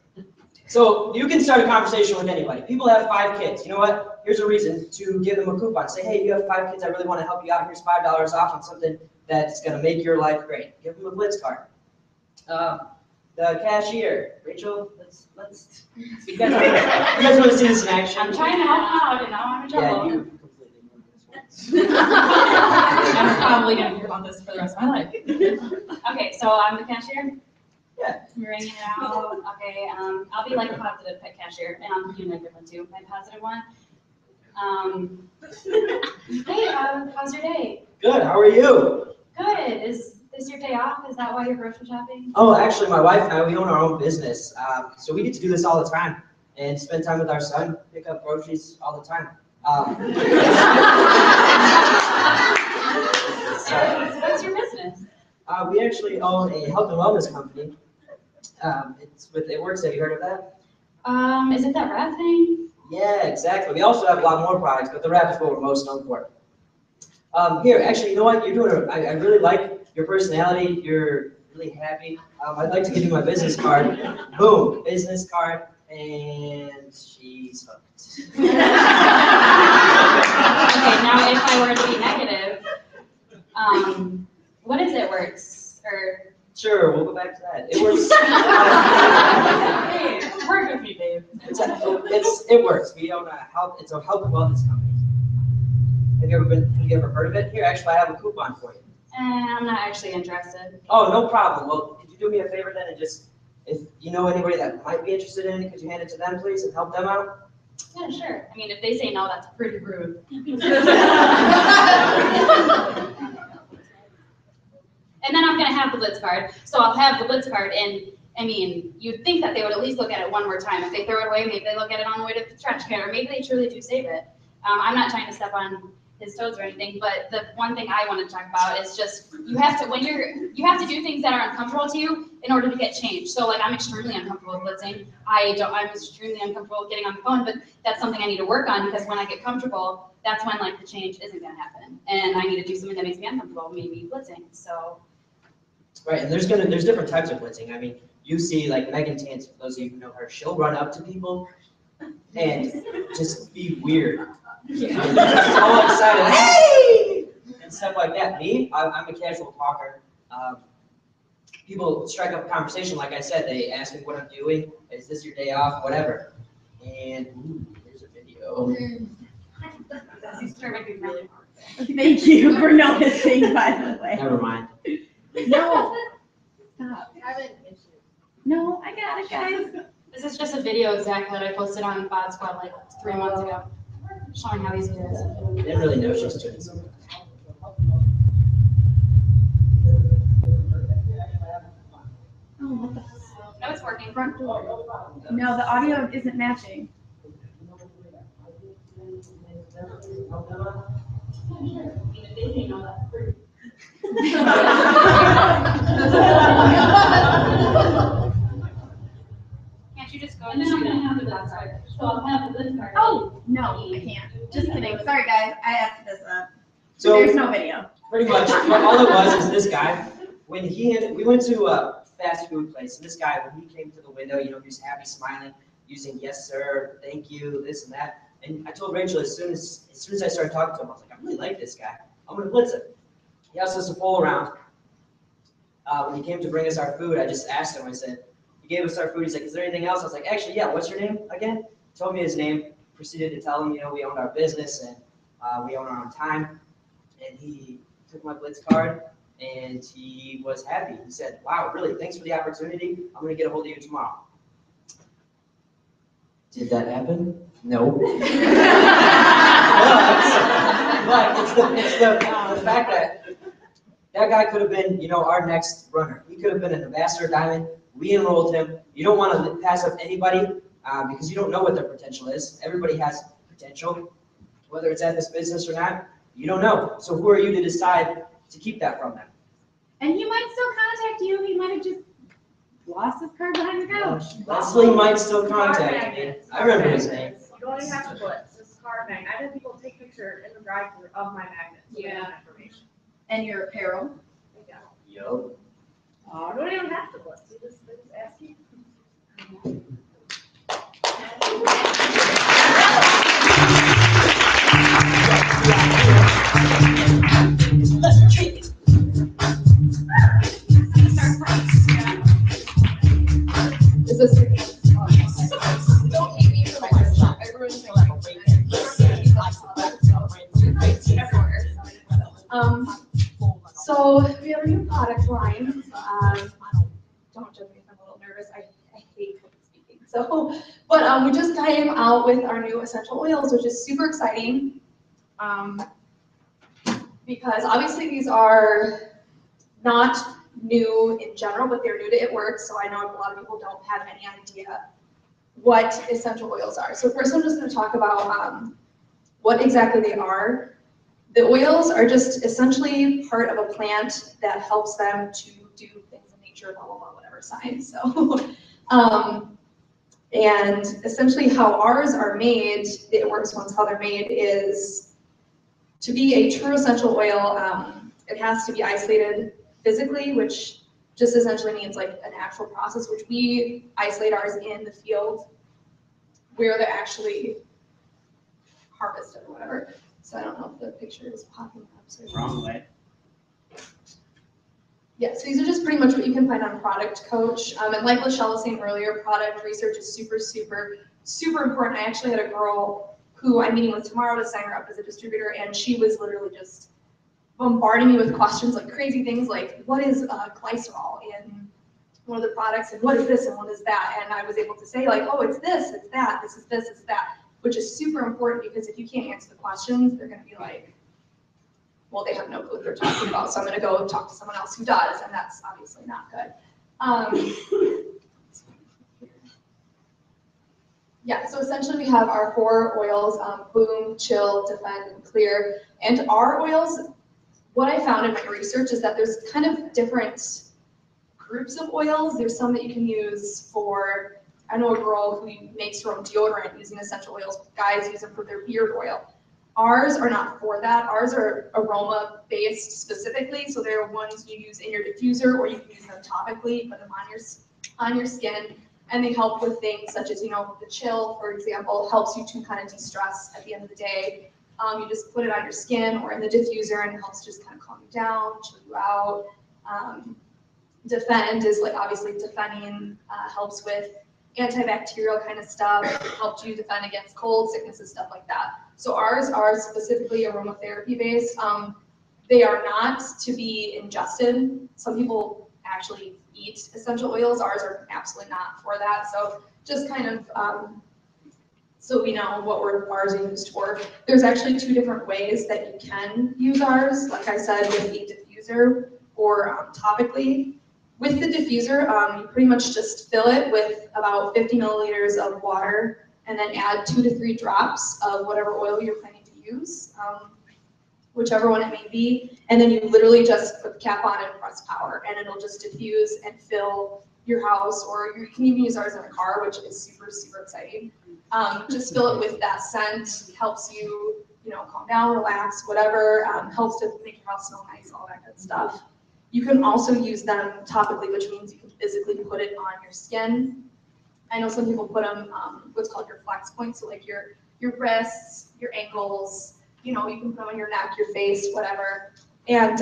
Speaker 6: So you can start a conversation with anybody. People have 5 kids. You know what? Here's a reason to give them a coupon. Say, hey, you have 5 kids. I really want to help you out. Here's $5 off on something that's going to make your life great. Give them a Blitz card. The cashier, Rachel, let's. You guys want to see this in action?
Speaker 3: I'm trying to help out, and now I'm in
Speaker 6: Yeah,
Speaker 3: trouble.
Speaker 6: you completely ruined this one.
Speaker 3: I'm probably gonna hear about this for the rest of my life. Okay, so I'm the cashier?
Speaker 6: Yeah.
Speaker 3: I'm ringing it out, okay, I'll be like a positive pet cashier, and I'll do a negative one too, my positive one. Hey, how's your day?
Speaker 6: Good, how are you?
Speaker 3: Good, is this your day off? Is that why you're grocery shopping?
Speaker 6: Oh, actually, my wife and I, we own our own business. So we get to do this all the time and spend time with our son, pick up groceries all the time.
Speaker 3: So what's your business?
Speaker 6: We actually own a health and wellness company. It Works. Have you heard of that?
Speaker 3: Is it that rat thing?
Speaker 6: Yeah, exactly. We also have a lot more products, but the wrap is what we're most known for. Here, actually, you know what? You're doing I really like your personality. You're really happy. I'd like to give you my business card. Boom, business card, and she's hooked.
Speaker 3: Okay, now if I were to be negative, what is it works? Or
Speaker 6: Sure, we'll go back to that. It works.
Speaker 3: hey, work with me, babe.
Speaker 6: It works. We own it's a health and wellness company. Have you ever heard of it? Here, actually, I have a coupon for you.
Speaker 3: I'm not actually interested.
Speaker 6: Oh, no problem. Well, could you do me a favor then and just, if you know anybody that might be interested in it, could you hand it to them, please, and help them out?
Speaker 3: Yeah, sure. I mean, if they say no, that's pretty rude. And then I'm gonna have the Blitz card, so I'll have the Blitz card, and I mean, you'd think that they would at least look at it one more time. If they throw it away, maybe they look at it on the way to the trash can, or maybe they truly do save it. I'm not trying to step on his toes or anything, but the one thing I want to talk about is just you have to you have to do things that are uncomfortable to you in order to get change. So like I'm extremely uncomfortable with blitzing. I'm extremely uncomfortable with getting on the phone, but that's something I need to work on because when I get comfortable, that's when like the change isn't gonna happen. And I need to do something that makes me uncomfortable, maybe blitzing. So
Speaker 6: Right, and there's different types of blitzing. I mean, you see like Megan Tance, for those of you who know her, she'll run up to people and just be weird. Yeah. Just all excited, hey! And stuff like that. Me, I'm a casual talker. People strike up a conversation, like I said, they ask me what I'm doing, is this your day off, whatever. And ooh, here's a video.
Speaker 7: Thank you for noticing, by the way.
Speaker 6: Never mind.
Speaker 7: No. Stop. No, I got it, guys.
Speaker 3: this is just a video exactly that I posted on Bod Squad like 3 months ago, showing how easy it is.
Speaker 6: I didn't really know she was doing something.
Speaker 7: Oh, what the?
Speaker 3: No, it's working.
Speaker 7: Front door. No, the audio isn't matching.
Speaker 3: Can't you just go and then I'm gonna have the Blitz card. So I'll have the Blitz card.
Speaker 7: Oh, no, I can't. Just kidding. Sorry, guys. I effed this up.
Speaker 6: So
Speaker 7: There's no video.
Speaker 6: pretty much, all it was is this guy, when we went to a fast food place, and this guy, when he came to the window, he was happy, smiling, using yes sir, thank you, this and that. And I told Rachel as soon as I started talking to him, I was like, I really like this guy. I'm gonna blitz him. He asked us to pull around. When he came to bring us our food, I just asked him, I said, he gave us our food, he's like, is there anything else? I was like, actually, yeah, what's your name again? He told me his name, proceeded to tell him, we owned our business and we own our own time. And he took my Blitz card and he was happy. He said, wow, really, thanks for the opportunity. I'm gonna get a hold of you tomorrow. Did that happen? No. But it's the fact that guy could have been, our next runner. He could have been an ambassador diamond. We enrolled him. You don't want to pass up anybody because you don't know what their potential is. Everybody has potential, whether it's at this business or not. You don't know. So who are you to decide to keep that from them?
Speaker 7: And he might still contact you. He might have just lost his card behind the couch.
Speaker 6: Leslie might still contact me. I remember his name.
Speaker 8: You don't even have to blitz, just card magnet. I've had people take pictures in the drive-thru of my magnets. So they have information.
Speaker 7: And your apparel.
Speaker 6: Yo.
Speaker 8: Oh, don't even have to blitz, they just ask you.
Speaker 4: line. Don't judge me if I'm a little nervous. I hate public speaking. So, but we just came out with our new essential oils, which is super exciting. Because obviously these are not new in general, but they're new to It Works. So I know a lot of people don't have any idea what essential oils are. So first I'm just going to talk about what exactly they are. The oils are just essentially part of a plant that helps them to do things in nature, blah, blah, blah, whatever science. So, and essentially how ours are made, the It Works ones, how they're made is to be a true essential oil, it has to be isolated physically, which just essentially means like an actual process, which we isolate ours in the field where they're actually harvested or whatever. So I don't know if the picture is popping up. So
Speaker 9: Wrong way.
Speaker 4: yeah, so these are just pretty much what you can find on Product Coach. And like Lachelle was saying earlier, product research is super, super, super important. I actually had a girl who I'm meeting with tomorrow to sign her up as a distributor, and she was literally just bombarding me with questions like crazy things like, what is glycerol in one of the products, and what is this, and what is that? And I was able to say like, oh, it's this, it's that, this is this, it's that, which is super important because if you can't answer the questions, they're gonna be like, well, they have no clue what they're talking about, so I'm gonna go talk to someone else who does, and that's obviously not good. Yeah, so essentially we have our 4 oils, Bloom, Chill, Defend, and Clear. And our oils, what I found in my research is that there's kind of different groups of oils. There's some that you can use for, I know a girl who makes her own deodorant using essential oils. Guys use them for their beard oil. Ours are not for that. Ours are aroma-based specifically, so they're ones you use in your diffuser, or you can use them topically, put them on your skin. And they help with things such as, you know, the Chill, for example, helps you to kind of de-stress at the end of the day. You just put it on your skin or in the diffuser, and it helps just kind of calm you down, chill you out. Defend is like obviously defending, helps with antibacterial kind of stuff, helps you defend against cold, sicknesses, stuff like that. So ours are specifically aromatherapy based. They are not to be ingested. Some people actually eat essential oils. Ours are absolutely not for that. So just kind of so we know what ours are used for. There's actually 2 different ways that you can use ours. Like I said, with a diffuser or topically. With the diffuser, you pretty much just fill it with about 50 milliliters of water and then add 2 to 3 drops of whatever oil you're planning to use. Whichever one it may be, and then you literally just put the cap on and press power, and it'll just diffuse and fill your house, or you can even use ours in a car, which is super, super exciting. Just fill it with that scent, helps you, you know, calm down, relax, whatever, helps to make your house smell nice, all that good stuff. You can also use them topically, which means you can physically put it on your skin. I know some people put them what's called your flex points, so like your wrists, your ankles, you know, you can put them on your neck, your face, whatever. And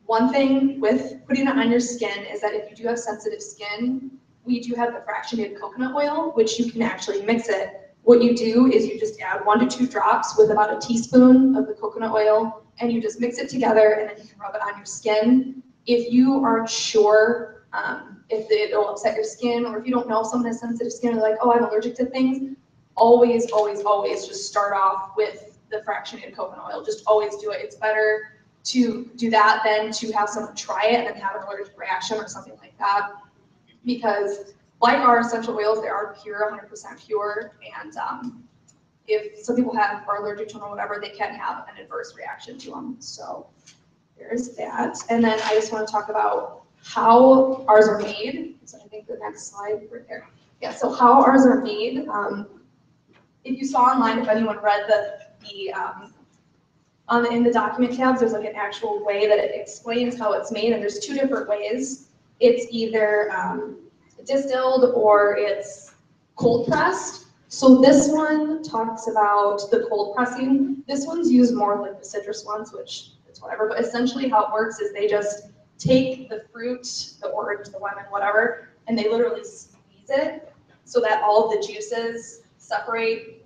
Speaker 4: one thing with putting it on your skin is that if you do have sensitive skin, we do have the fractionated coconut oil, which you can actually mix it. What you do is you just add 1 to 2 drops with about a teaspoon of the coconut oil, and you just mix it together, and then you can rub it on your skin. If you aren't sure if it'll upset your skin, or if you don't know if someone has sensitive skin, or like, oh, I'm allergic to things, always, always, always just start off with the fractionated coconut oil. Just always do it. It's better to do that than to have someone try it and then have an allergic reaction or something like that. Because like our essential oils, they are pure, 100% pure. And if some people are allergic to them or whatever, they can have an adverse reaction to them. So there's that. And then I just want to talk about how ours are made. So I think the next slide right there. Yeah, so how ours are made. If you saw online, if anyone read in the document tabs, there's like an actual way that it explains how it's made, and there's 2 different ways. It's either distilled or it's cold pressed. So this one talks about the cold pressing. This one's used more like the citrus ones, which it's whatever, but essentially how it works is they just take the fruit, the orange, the lemon, whatever, and they literally squeeze it so that all of the juices separate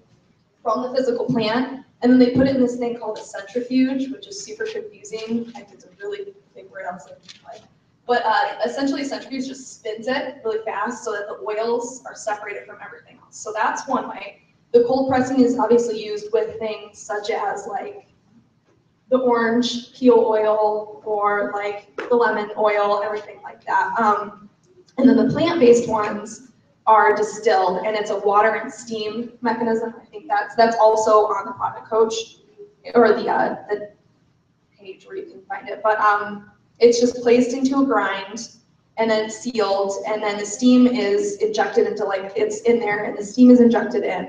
Speaker 4: from the physical plant,
Speaker 9: And then they put it in this thing called a centrifuge, which is super confusing. Like it's a really big word. I was like, what? But essentially, a centrifuge just spins it really fast so that the oils are separated from everything else. So that's one way. The cold pressing is obviously used with things such as like the orange peel oil or like the lemon oil, everything like that. And then the plant-based ones are distilled, and it's a water and steam mechanism. I think that's also on the Product Coach or the page where you can find it. But it's just placed into a grind and then sealed, and then the steam is injected into, like, it's in there, and the steam is injected in,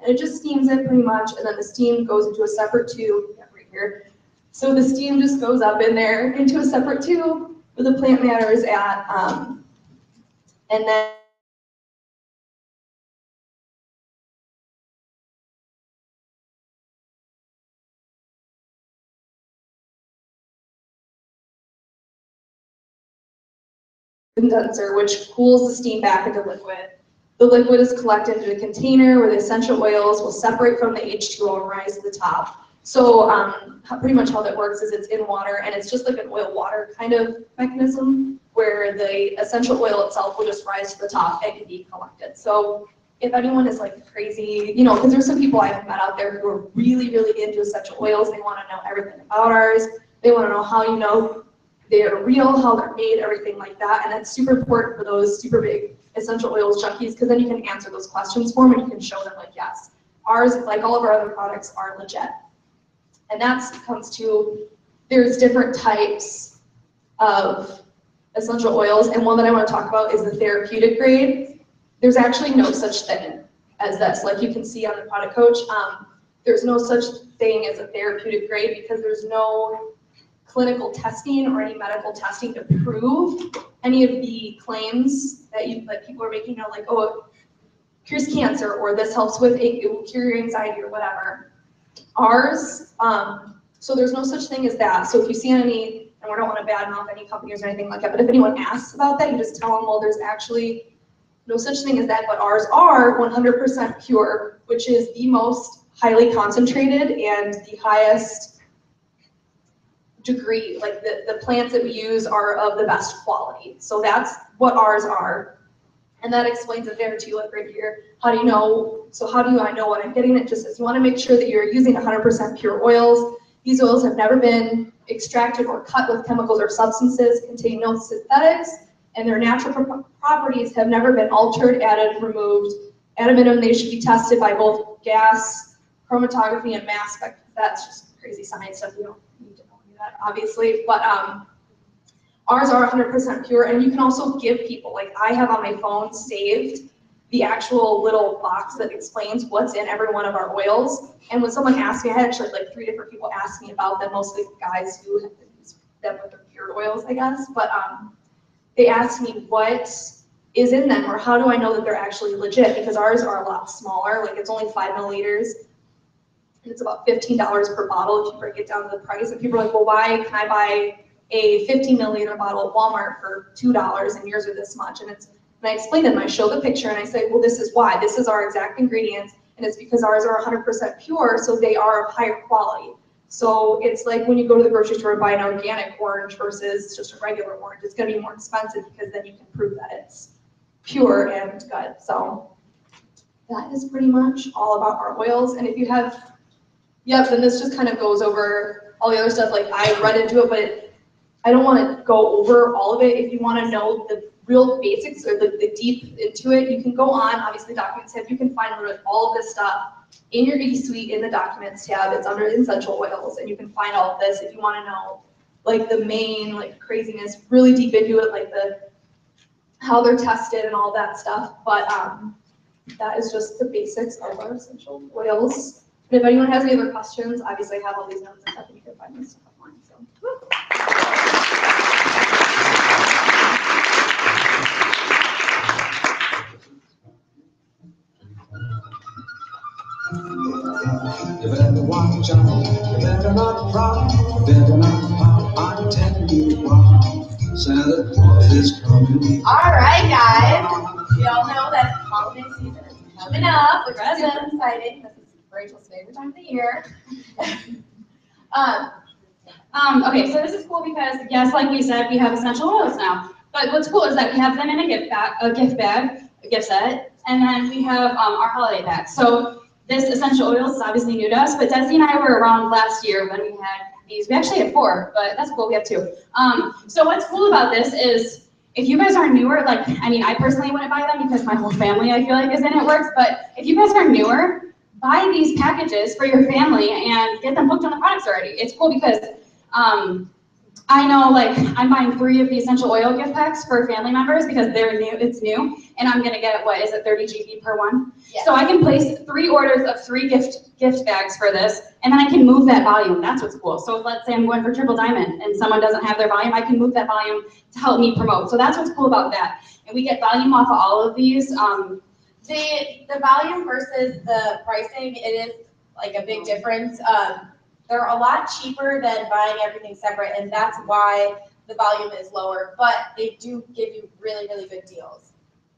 Speaker 9: and it just steams it pretty much, and then the steam goes into a separate tube right here. So the steam just goes up in there into a separate tube where the plant matter is at, and then condenser, which cools the steam back into liquid. The liquid is collected into a container where the essential oils will separate from the H2O and rise to the top. So pretty much how that works is it's in water, and it's just like an oil water kind of mechanism where the essential oil itself will just rise to the top and can be collected. So if anyone is like crazy, you know, because there's some people I've met out there who are really, really into essential oils. They want to know everything about ours. They want to know how you know they're real, how they're made, everything like that. And that's super important for those super big essential oils junkies, because then you can answer those questions for them and you can show them like, yes, ours, like all of our other products, are legit. And that comes to, there's different types of essential oils, and one that I want to talk about is the therapeutic grade. There's actually no such thing as this. Like you can see on the Product Coach, there's no such thing as a therapeutic grade because there's no clinical testing or any medical testing to prove any of the claims that people are making, you know, like, oh, it cures cancer, or this helps with it will cure your anxiety or whatever. Ours, so there's no such thing as that. So if you see any, and we don't want to badmouth any companies or anything like that, but if anyone asks about that, you just tell them, well, there's actually no such thing as that, but ours are 100% pure, which is the most highly concentrated and the highest degree, like the plants that we use are of the best quality. So that's what ours are. And that explains it there too, like right here. How do you know, so how do I know what I'm getting? It just says you want to make sure that you're using 100% pure oils. These oils have never been extracted or cut with chemicals or substances, contain no synthetics, and their natural properties have never been altered, added, removed. At a minimum, they should be tested by both gas, chromatography, and mass spec. That's just crazy science stuff. You don't need to know that, obviously, but ours are 100% pure, and you can also give people, like I have on my phone saved the actual little box that explains what's in every one of our oils. And when someone asked me, I had actually like 3 different people ask me about them, mostly guys who have used them with their pure oils, I guess, but they asked me what is in them, or how do I know that they're actually legit, because ours are a lot smaller, like it's only 5 milliliters. It's about $15 per bottle if you break it down to the price. And people are like, well, why can I buy a 15 milliliter bottle at Walmart for $2 and yours are this much? And I explain to them, I show the picture and I say, well, this is why. This is our exact ingredients, and it's because ours are 100% pure, so they are of higher quality. So it's like when you go to the grocery store and buy an organic orange versus just a regular orange, it's going to be more expensive because then you can prove that it's pure and good. So that is pretty much all about our oils. And if you have, yep, and this just kind of goes over all the other stuff. Like I read into it, but I don't want to go over all of it. If you want to know the real basics or the deep into it, you can go on, obviously, Documents tab. You can find literally all of this stuff in your eSuite in the Documents tab. It's under the essential oils, and you can find all of this if you want to know like the main like craziness, really deep into it, like how they're tested and all that stuff. But that is just the basics of our essential oils. And if anyone has any other questions, obviously I have all these notes and stuff, and you can find this stuff online. So.
Speaker 2: You better watch out, you better not cry, you better not pout, I'm telling you why. Santa Claus is coming.
Speaker 4: All right, guys. We all know that holiday season is coming up, which is super exciting. This is Rachel's favorite time of the year.
Speaker 3: Okay, so this is cool because, yes, like we said, we have essential oils now. But what's cool is that we have them in a gift set, and then we have our holiday pack. So this essential oils is obviously new to us, but Desi and I were around last year when we had these. We actually had 4, but that's cool, we have 2. So what's cool about this is, if you guys are newer, like, I mean, I personally wouldn't buy them because my whole family, I feel like, is in It Works, but if you guys are newer, buy these packages for your family and get them hooked on the products already. It's cool because I know, like, I'm buying 3 of the essential oil gift packs for family members because they're new, it's new, and I'm gonna get, what is it, 30 GB per one?
Speaker 4: Yes.
Speaker 3: So I can place 3 orders of 3 gift bags for this, and then I can move that volume. That's what's cool. So if, let's say I'm going for Triple Diamond and someone doesn't have their volume, I can move that volume to help me promote. So that's what's cool about that. And we get volume off of all of these.
Speaker 4: The volume versus the pricing, it is like a big difference. They're a lot cheaper than buying everything separate, and that's why the volume is lower, but they do give you really, really good deals.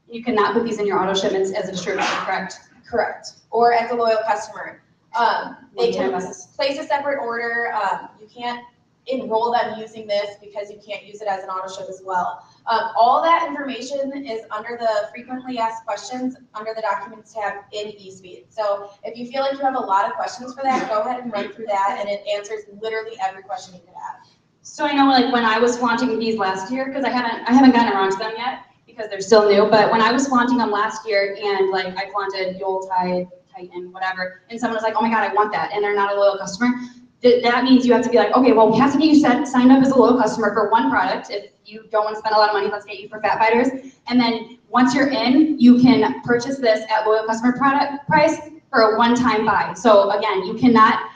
Speaker 3: You cannot put these in your auto shipments as a distributor, correct?
Speaker 4: Correct. Or as a loyal customer. They can
Speaker 3: One-time business.
Speaker 4: place a separate order. You can't enroll them using this because you can't use it as an auto ship as well. All that information is under the frequently asked questions under the documents tab in eSpeed. So if you feel like you have a lot of questions for that, go ahead and run through that, and it answers literally every question you could have.
Speaker 3: So I know, like, when I was flaunting these last year, because I haven't gotten around to them yet because they're still new, but when I was flaunting them last year and, like, I flaunted Yuletide, Titan, whatever, and someone was like, oh my God, I want that, and they're not a loyal customer, that means you have to be like, okay, well, we have to get you signed up as a loyal customer for one product. If you don't want to spend a lot of money, let's get you for Fat Fighters. And then once you're in, you can purchase this at loyal customer product price for a one-time buy. So again, you cannot,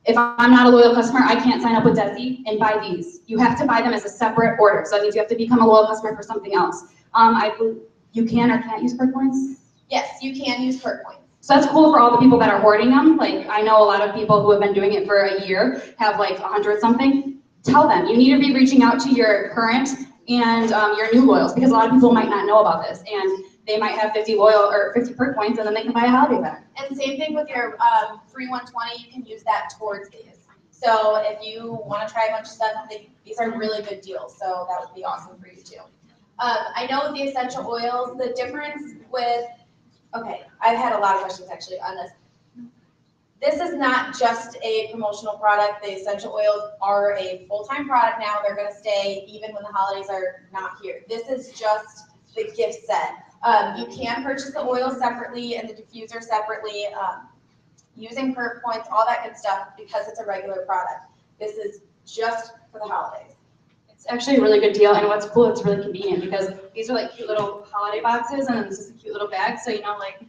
Speaker 3: if I'm not a loyal customer, I can't sign up with Desi and buy these. You have to buy them as a separate order. So that means you have to become a loyal customer for something else. I believe you can or can't use perk points?
Speaker 4: Yes, you can use perk points.
Speaker 3: So that's cool for all the people that are hoarding them. Like, I know a lot of people who have been doing it for a year have like 100 something. Tell them, you need to be reaching out to your current and your new loyals, because a lot of people might not know about this, and they might have 50 loyal or 50 perk points, and then they can buy a holiday pack.
Speaker 4: And same thing with your free 120, you can use that towards these. So if you want to try a bunch of stuff, these are really good deals, so that would be awesome for you too. I know with the essential oils, the difference with, okay, I've had a lot of questions actually on this. This is not just a promotional product. The essential oils are a full-time product now. They're going to stay even when the holidays are not here. This is just the gift set. You can purchase the oil separately and the diffuser separately, using perk points, all that good stuff, because it's a regular product. This is just for the holidays.
Speaker 3: It's actually a really good deal, and what's cool, it's really convenient because these are like cute little holiday boxes, and then this is a cute little bag, so you know, like,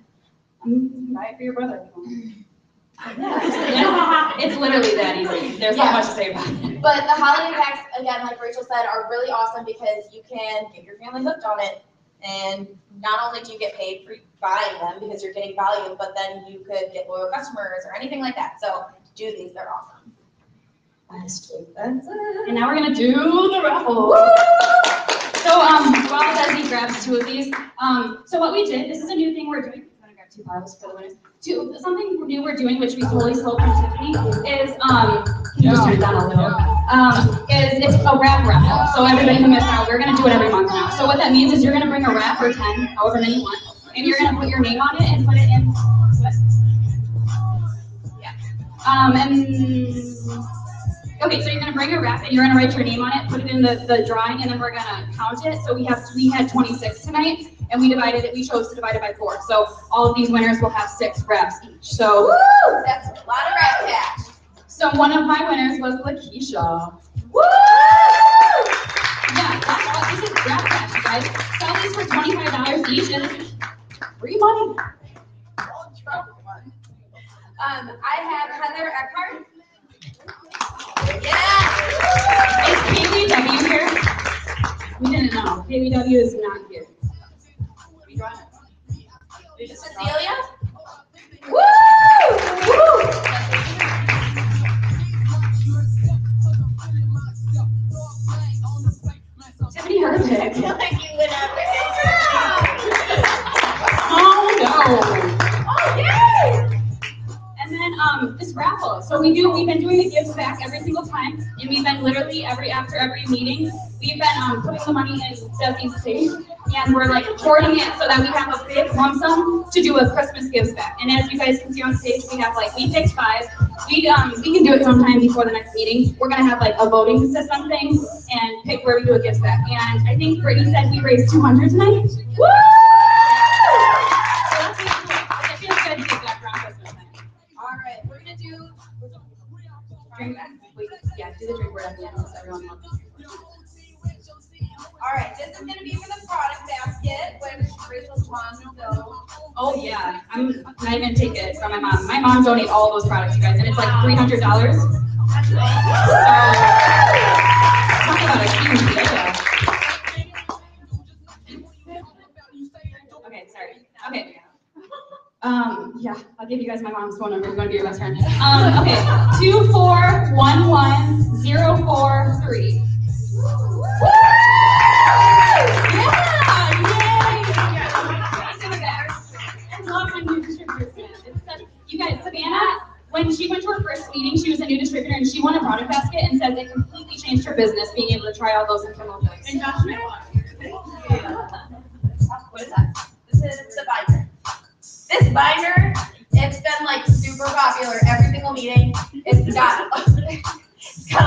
Speaker 3: you can buy it for your brother. Yeah, it's literally that easy. There's not much to say about it.
Speaker 4: But the holiday packs, again, like Rachel said, are really awesome because you can get your family hooked on it, and not only do you get paid for buying them because you're getting value, but then you could get loyal customers or anything like that. So do these, they're awesome.
Speaker 3: And now we're gonna do the raffle. So while Desi grabs 2 of these, so what we did, this is a new thing we're doing. I'm gonna grab 2 bottles for the winners. Something new we're doing, which we totally stole from Tiffany, is can you just turn it down a little? Is it's a wrap raffle. So everybody who missed out, we're gonna do it every month now. So what that means is you're gonna bring a wrap or 10, however many you want, and you're gonna put your name on it and put it in. Okay, so you're gonna bring a wrap and you're gonna write your name on it, put it in the drawing, and then we're gonna count it. So we had 26 tonight, and we chose to divide it by 4. So all of these winners will have 6 wraps each. So
Speaker 4: woo! That's a lot of wrap cash.
Speaker 3: So one of my winners was Lakeisha.
Speaker 4: Woo!
Speaker 3: Yeah, that's all. This is wrap cash, you guys. Sell these for $25 each, and it's free money.
Speaker 4: I have Heather Eckhart. Yeah!
Speaker 3: Is KWW here? We didn't know. KWW is not here.
Speaker 4: Cecilia? Woo! Woo!
Speaker 3: Tiffany Herbig.
Speaker 4: I feel like you went up
Speaker 3: Oh no!
Speaker 4: Oh, yay!
Speaker 3: And then Christmas raffle. So we've been doing the gives back every single time, and we've been literally after every meeting, we've been putting the money in Desi's safe, and we're like hoarding it so that we have a big lump sum to do a Christmas gives back. And as you guys can see on stage, we picked 5. We can do it sometime before the next meeting. We're gonna have like a voting system thing and pick where we do a gives back. And I think Brittany said we raised 200 tonight. Woo! It feels good to give back around Christmas time.
Speaker 4: All right, we're gonna do
Speaker 3: Drink. Wait, yeah, do the drink word at the end so everyone knows.
Speaker 4: All right, this is gonna be for the product basket, which Rachel's mom will go.
Speaker 3: Oh yeah, I'm not even take it from my mom. My mom donated all those products, you guys, and it's like $300. So, talk about a huge deal. Okay, sorry. Okay. Yeah, I'll give you guys my mom's phone number. It's gonna be your best friend. Okay, 2411043. You guys, Savannah, when she went to her first meeting, she was a new distributor and she won a product basket and said it completely changed her business being able to try all those internal things.
Speaker 4: What is that? This is the binder. This binder, it's been like super popular every single meeting. It's got a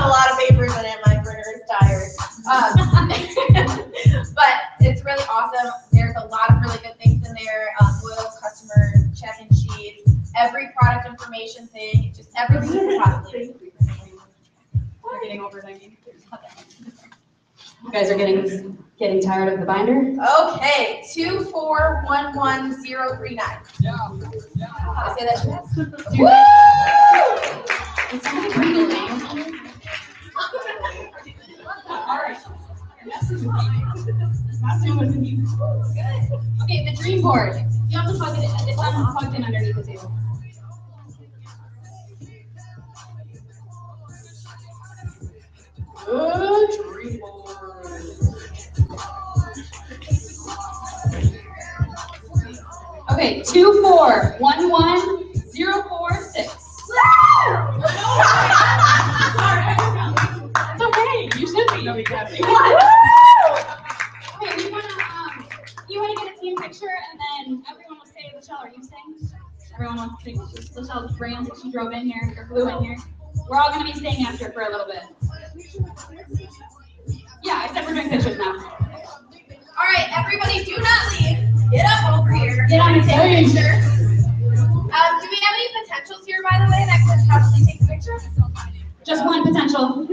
Speaker 4: lot of papers in it. My printer is tired. But it's really awesome. There's a lot of really good things in there. Loyal customer check-in sheets, every product information thing, just everything you can possibly.
Speaker 3: We're getting overthinking. You guys are getting tired of the binder?
Speaker 4: Okay, 2411039. I say that fast? Woo!
Speaker 3: Okay, the dream board. You have to plug it in. It's unplugged in underneath the table. Good dream board. Okay, 2411046. It's okay. You should be. Okay, you want to get a team picture, and then everyone will say, Michelle, are you staying? Everyone wants to take Michelle's brand that she drove in here, or flew in here. We're all going to be staying after for a little bit. Yeah, I said we're doing pictures now.
Speaker 4: All right, everybody, do not leave. Get up over here.
Speaker 3: Get on the
Speaker 4: Take a picture. Do we have any potentials here, by the way, that could possibly take a picture?
Speaker 3: Just one potential.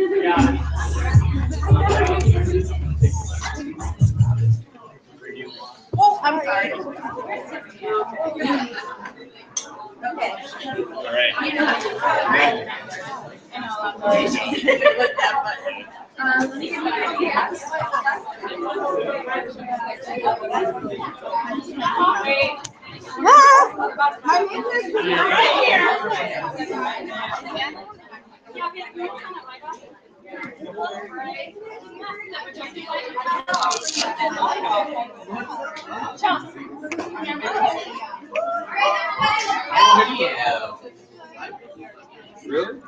Speaker 4: Oh, I'm sorry. Okay.
Speaker 10: All right. Really?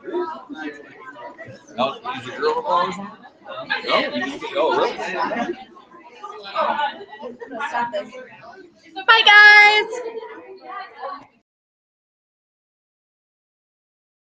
Speaker 10: No, is your girl clothes on? Oh, really?
Speaker 4: Bye, guys.